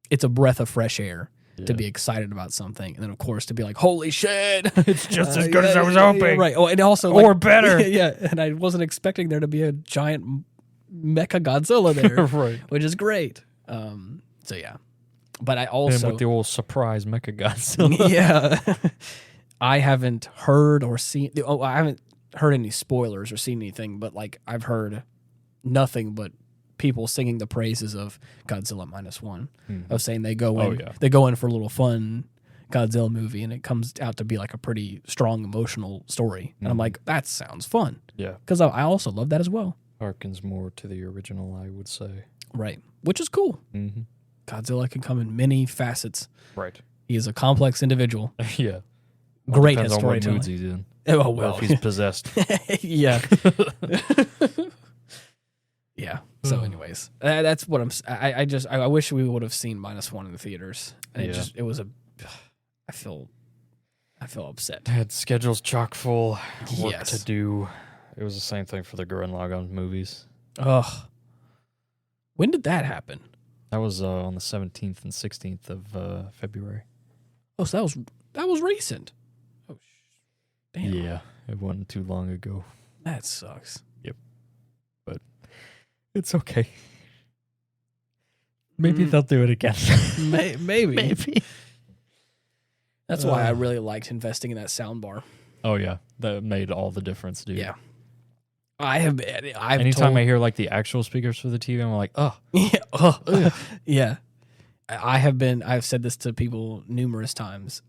S1: it's a breath of fresh air. Yeah. To be excited about something, and then of course to be like, "Holy shit,
S2: it's just as good as I was hoping!"
S1: Right? Oh, and also,
S2: or better.
S1: Yeah, and I wasn't expecting there to be a giant mecha Godzilla there,
S2: right?
S1: Which is great. So yeah, but I also
S2: with the old surprise mecha Godzilla.
S1: Yeah, I haven't heard or seen. I haven't heard any spoilers or seen anything, but like I've heard nothing but people singing the praises of Godzilla -1. Of saying they go in for a little fun Godzilla movie, and it comes out to be like a pretty strong emotional story. And I'm like, that sounds fun.
S2: Yeah,
S1: because I also love that as well.
S2: Harkens more to the original, I would say.
S1: Right, which is cool. Godzilla can come in many facets.
S2: Right,
S1: he is a complex individual.
S2: Yeah,
S1: great at storytelling.
S2: What moods he's in.
S1: Oh well,
S2: or if he's possessed.
S1: Yeah. Yeah. So, anyways, that's what I wish we would have seen -1 in the theaters. And I feel upset.
S2: I had schedules chock full, work to do. It was the same thing for the Gurren Lagann movies.
S1: Ugh. When did that happen?
S2: That was on the 17th and 16th of February.
S1: Oh, so that was recent. Oh, damn.
S2: Yeah, it wasn't too long ago.
S1: That sucks.
S2: Yep. But it's okay. Maybe they'll do it again.
S1: Maybe.
S2: Maybe.
S1: That's why I really liked investing in that sound bar.
S2: Oh, yeah. That made all the difference, dude.
S1: Yeah. I've
S2: Anytime I hear like the actual speakers for the TV, I'm like, oh.
S1: Yeah. Yeah. I've said this to people numerous times.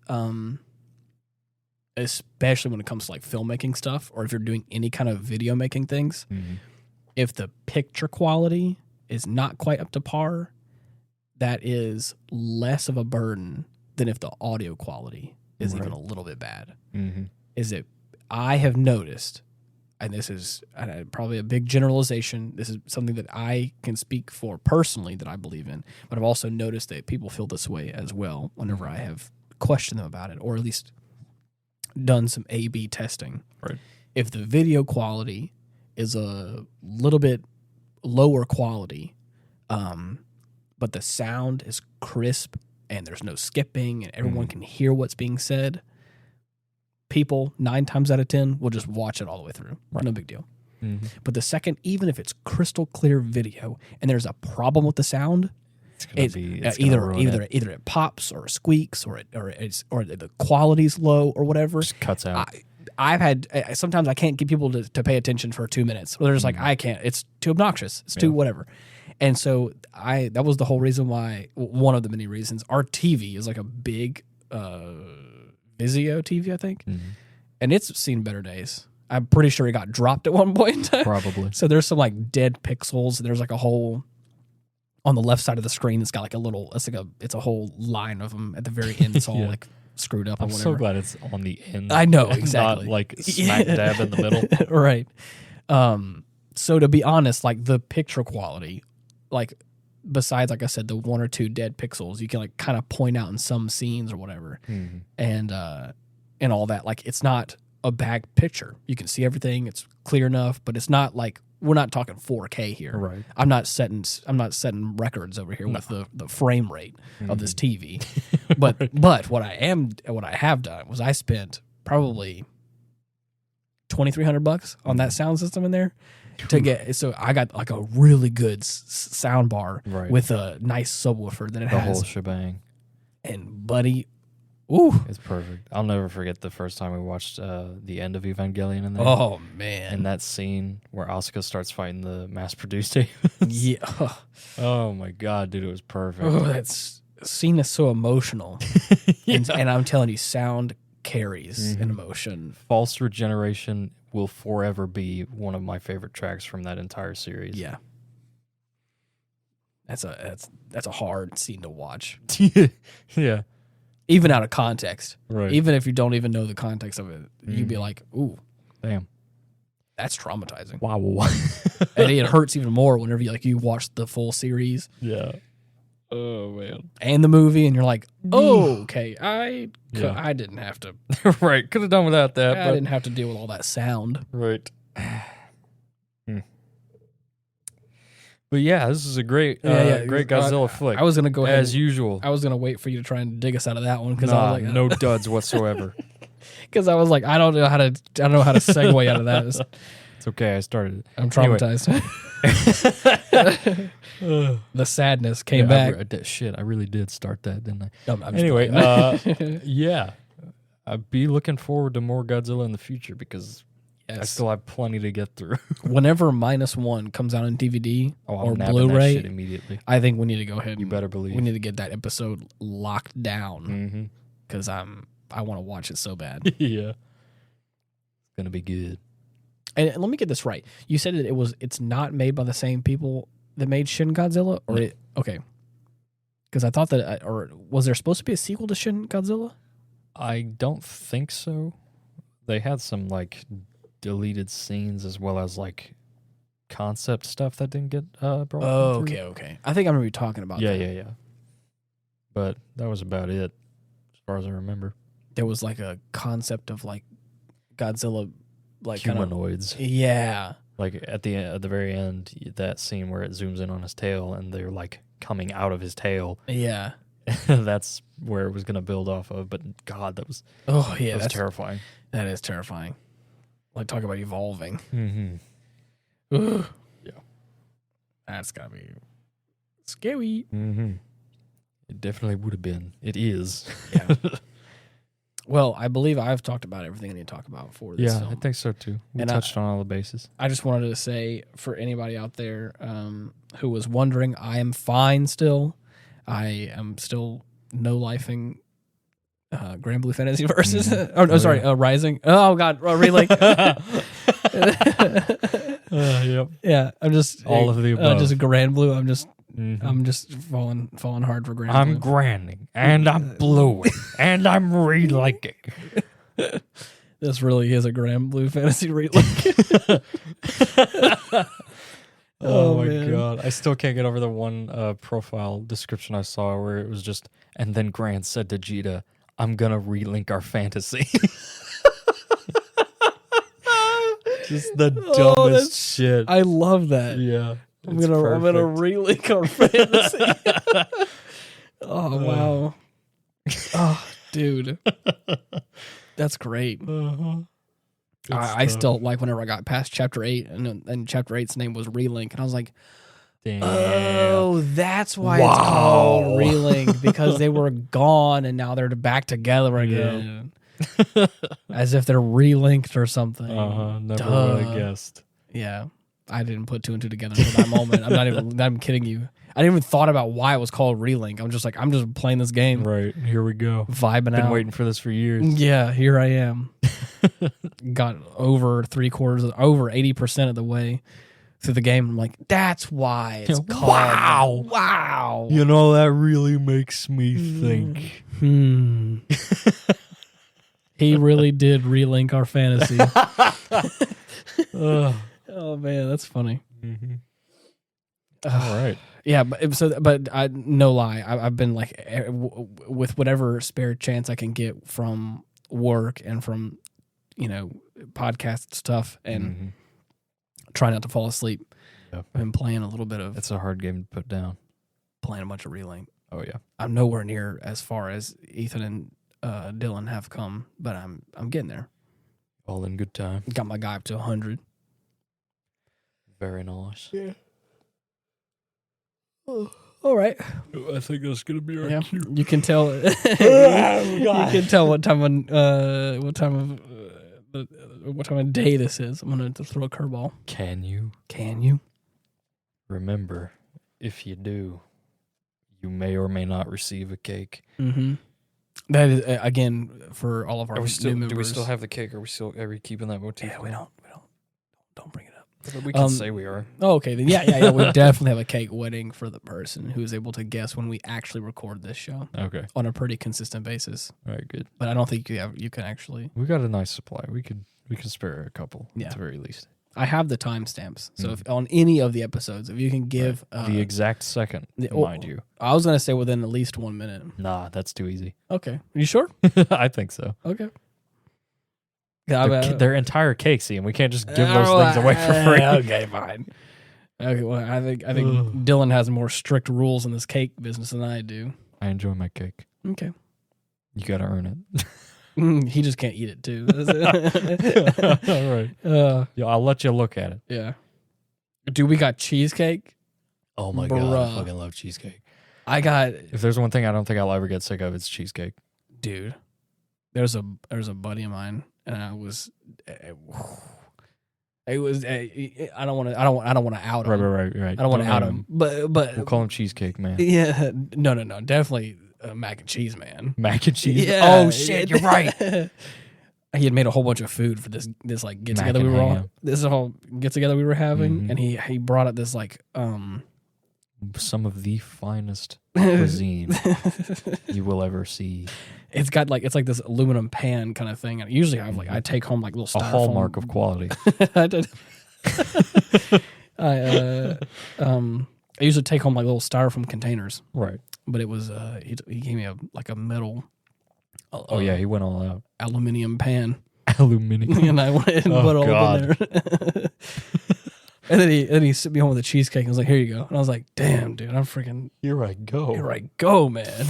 S1: Especially when it comes to like filmmaking stuff, or if you're doing any kind of video making things, if the picture quality is not quite up to par, that is less of a burden than if the audio quality is even a little bit bad. I have noticed, and this is probably a big generalization, this is something that I can speak for personally that I believe in, but I've also noticed that people feel this way as well whenever I have questioned them about it, or at least done some A/B testing.
S2: Right.
S1: If the video quality is a little bit lower quality, but the sound is crisp and there's no skipping and everyone can hear what's being said, people 9 times out of 10 will just watch it all the way through. Right. No big deal. But the second, even if it's crystal clear video and there's a problem with the sound, it's either it pops or squeaks or the quality's low or whatever.
S2: Just cuts out.
S1: I've had sometimes I can't get people to pay attention for 2 minutes. They're just like, I can't. It's too obnoxious. It's too whatever. And so that was the whole reason why, one of the many reasons, our TV is like a big Vizio TV, I think, and it's seen better days. I'm pretty sure it got dropped at one point in time.
S2: Probably.
S1: So there's some like dead pixels. There's like a whole on the left side of the screen. It's got like it's a whole line of them at the very end. It's all like screwed up or whatever.
S2: I'm so glad it's on the end.
S1: I know, exactly.
S2: Not like smack dab in the middle.
S1: Right. So to be honest, like the picture quality, like besides, like I said, the 1 or 2 dead pixels, you can like kind of point out in some scenes or whatever, and all that. Like it's not a bad picture. You can see everything. It's clear enough, but it's not like, we're not talking 4K here.
S2: Right.
S1: I'm not setting records over here with the frame rate of this TV. But what I have done was I spent probably $2,300 on that sound system in there to get. So I got like a really good sound bar with a nice subwoofer that it has.
S2: The whole shebang.
S1: And buddy, ooh,
S2: it's perfect. I'll never forget the first time we watched the end of Evangelion in there.
S1: Oh man!
S2: And that scene where Asuka starts fighting the mass-produced demons.
S1: Yeah.
S2: Oh my god, dude, it was perfect.
S1: Oh, that scene is so emotional. And I'm telling you, sound carries an emotion.
S2: False Regeneration will forever be one of my favorite tracks from that entire series.
S1: Yeah. That's a hard scene to watch.
S2: Yeah.
S1: Even out of context.
S2: Right.
S1: Even if you don't even know the context of it, you'd be like, ooh.
S2: Damn.
S1: That's traumatizing.
S2: Wow.
S1: And it hurts even more whenever you watch the full series.
S2: Yeah. Oh, man.
S1: And the movie, and you're like, oh, okay. I didn't have to.
S2: Right. Could have done without that.
S1: I didn't have to deal with all that sound.
S2: Right. But yeah, this is a great Godzilla flick.
S1: I was gonna go ahead
S2: as usual.
S1: I was gonna wait for you to try and dig us out of that one because I was like,
S2: no duds whatsoever.
S1: Because I was like, I don't know how to segue out of that.
S2: It's okay. I started it.
S1: I'm traumatized. Anyway. The sadness came back.
S2: I really did start that, didn't I?
S1: I'm
S2: anyway, yeah, I'd be looking forward to more Godzilla in the future because. Yes. I still have plenty to get through.
S1: Whenever -1 comes out on DVD or Blu-ray,
S2: immediately.
S1: I think we need to go ahead.
S2: You better believe
S1: we need to get that episode locked down because I want to watch it so bad.
S2: Yeah, it's gonna be good.
S1: And let me get this right. You said that it's not made by the same people that made Shin Godzilla, or okay? Because I thought that, or was there supposed to be a sequel to Shin Godzilla?
S2: I don't think so. They had some like deleted scenes as well as like concept stuff that didn't get brought.
S1: Oh, okay. I think I'm gonna be talking about that.
S2: Yeah. But that was about it, as far as I remember.
S1: There was like a concept of like Godzilla, like
S2: humanoids.
S1: Yeah.
S2: Like at the very end, that scene where it zooms in on his tail and they're like coming out of his tail.
S1: Yeah.
S2: That's where it was going to build off of. But God, that was that's terrifying.
S1: That is terrifying. Like, talk about evolving.
S2: Mm-hmm.
S1: Yeah. That's got to be scary.
S2: Mm-hmm. It definitely would have been. It is.
S1: Yeah. Well, I believe I've talked about everything I need to talk about for this film.
S2: I think so too. We touched on all the bases.
S1: I just wanted to say, for anybody out there who was wondering, I am fine still. I am still no-lifing Grand Blue Fantasy versus... Rising. Oh, God. Relink.
S2: Yep.
S1: Yeah, I'm just...
S2: all of the above.
S1: Just Grand Blue. I'm just falling hard for Grand Blue.
S2: I'm granding, and I'm bluing, and I'm relinking.
S1: This really is a Grand Blue Fantasy relink.
S2: Oh my God. I still can't get over the one profile description I saw where it was just, and then Grant said to Jita, I'm going to relink our fantasy. Just the dumbest shit.
S1: I love that.
S2: Yeah.
S1: I'm gonna relink our fantasy. Oh wow. Oh, dude. That's great.
S2: Uh-huh.
S1: I still like whenever I got past chapter 8 and chapter 8's name was Relink, and I was like,
S2: damn.
S1: Oh, that's why it's called Relink, because they were gone and now they're back together again. Yeah. As if they're relinked or something.
S2: Never would have guessed.
S1: Yeah. I didn't put 2 and 2 together until that moment. I'm not even kidding you. I didn't even thought about why it was called Relink. I'm just playing this game.
S2: Right. Here we go.
S1: Vibing out.
S2: Been waiting for this for years.
S1: Yeah, here I am. Got over 80% of the way through the game. I'm like, that's why it's called. Wow.
S2: You know, that really makes me think.
S1: He really did relink our fantasy. Oh man, that's funny.
S2: Mm-hmm. All right.
S1: Yeah, but I no lie, I've been like with whatever spare chance I can get from work and from podcast stuff and try not to fall asleep.
S2: Yep.
S1: I've been playing a little bit of.
S2: It's a hard game to put down.
S1: Playing a bunch of Relink.
S2: Oh yeah.
S1: I'm nowhere near as far as Ethan and Dylan have come, but I'm getting there.
S2: All in good time.
S1: Got my guy up to 100.
S2: Very nice.
S1: Yeah. Oh, all right.
S2: I think that's gonna be our cue.
S1: You can tell. You can tell what time of day this is. I'm gonna throw a curveball.
S2: Can you?
S1: Can you?
S2: Remember, if you do, you may or may not receive a cake.
S1: Mm-hmm. That is again for all of our new members.
S2: Do we still have the cake? Are we keeping that motif?
S1: Yeah, we don't bring it up.
S2: We can say we are.
S1: Oh, okay. Then yeah. We definitely have a cake wedding for the person who is able to guess when we actually record this show.
S2: Okay.
S1: On a pretty consistent basis.
S2: All right, good.
S1: But I don't think you can actually.
S2: We got a nice supply. We can spare a couple at the very least.
S1: I have the timestamps. So if on any of the episodes, if you can give
S2: the exact second, mind you.
S1: I was going to say within at least 1 minute.
S2: Nah, that's too easy.
S1: Okay. Are you sure?
S2: I think so.
S1: Okay.
S2: They're entire cakes, and we can't just give those things away for free.
S1: Okay, fine. Okay, well, I think Dylan has more strict rules in this cake business than I do.
S2: I enjoy my cake.
S1: Okay.
S2: You got to earn it.
S1: He just can't eat it too.
S2: All right. I'll let you look at it.
S1: Yeah. Dude, we got cheesecake.
S2: Oh my God, I fucking love cheesecake.
S1: If
S2: there's one thing I don't think I'll ever get sick of, it's cheesecake.
S1: Dude, there's a buddy of mine, and I don't want to out him.
S2: Right.
S1: I don't want to out him, but
S2: we'll call him Cheesecake Man.
S1: Yeah, no, definitely mac and cheese man.
S2: Mac and cheese.
S1: Yeah.
S2: Oh shit, you're right.
S1: He had made a whole bunch of food for this like get together we were all. This whole get together we were having, and he brought up this like
S2: some of the finest cuisine you will ever see.
S1: It's got like this aluminum pan kind of thing, and usually I take home like little styrofoam.
S2: A hallmark of quality.
S1: I usually take home like little styrofoam containers.
S2: Right.
S1: But it was he gave me a metal.
S2: He went all out.
S1: Aluminium pan.
S2: Aluminium.
S1: And I went and put it all in there. And then he sent me home with a cheesecake and was like, here you go. And I was like, damn, dude, I'm freaking...
S2: Here I
S1: go, man.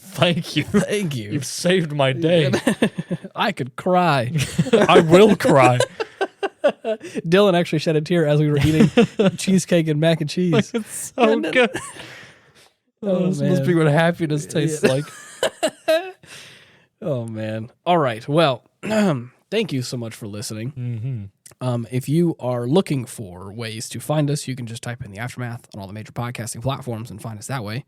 S2: Thank you.
S1: Thank you.
S2: You've saved my day.
S1: I could cry.
S2: I will cry.
S1: Dylan actually shed a tear as we were eating cheesecake and mac and cheese.
S2: It's so good. This must be what happiness tastes like.
S1: Oh, man. All right. Well, thank you so much for listening.
S2: Mm-hmm.
S1: If you are looking for ways to find us, you can just type in The Aftermath on all the major podcasting platforms and find us that way.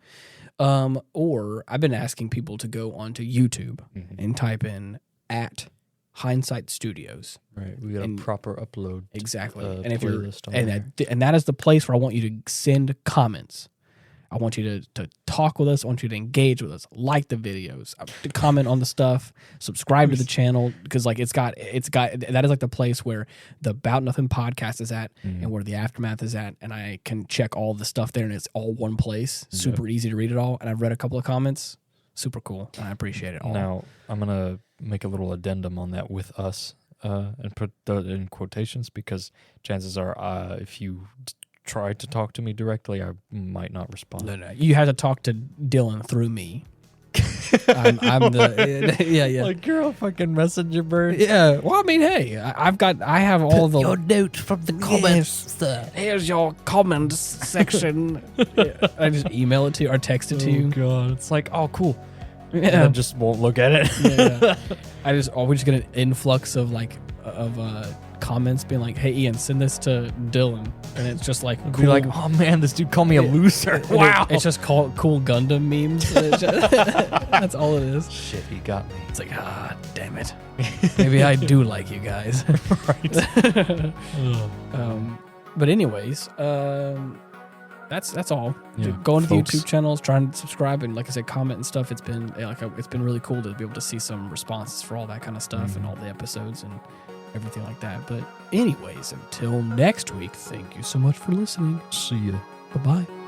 S1: Or I've been asking people to go onto YouTube and type in at Hindsight Studios.
S2: Right, we got a proper upload.
S1: Exactly, and if you're and that is the place where I want you to send comments. I want you to talk with us. I want you to engage with us, like the videos, to comment on the stuff, subscribe to the channel because like it's got that is like the place where the About Nothing podcast is at and where the Aftermath is at, and I can check all the stuff there and it's all one place. Super easy to read it all, and I've read a couple of comments. Super cool, and I appreciate it all.
S2: Now I'm gonna make a little addendum on that with us and put that in quotations because chances are if you try to talk to me directly, I might not respond.
S1: No. You have to talk to Dylan through me. I'm the yeah.
S2: Like you're a fucking messenger bird.
S1: Yeah. Well, I mean, hey, I have all the
S2: your note from the comments.
S1: Yes, here's your comments section. I just email it to you or text it to you.
S2: Oh god, it's like cool.
S1: Yeah.
S2: And then just won't look at it.
S1: Yeah. I just always get an influx of comments being like, hey Ian, send this to Dylan, and it's just like
S2: cool. Be like, oh man, this dude called me a loser. Wow.
S1: It's just cool Gundam memes. That's all it is.
S2: Shit, he got me.
S1: It's like, damn it. Maybe I do like you guys.
S2: Right.
S1: But anyways, that's all.
S2: Yeah,
S1: go into the YouTube channels, try and subscribe, and like I said, comment and stuff. It's been really cool to be able to see some responses for all that kind of stuff and all the episodes and everything like that. But anyways, until next week, thank you so much for listening.
S2: See ya.
S1: Bye-bye.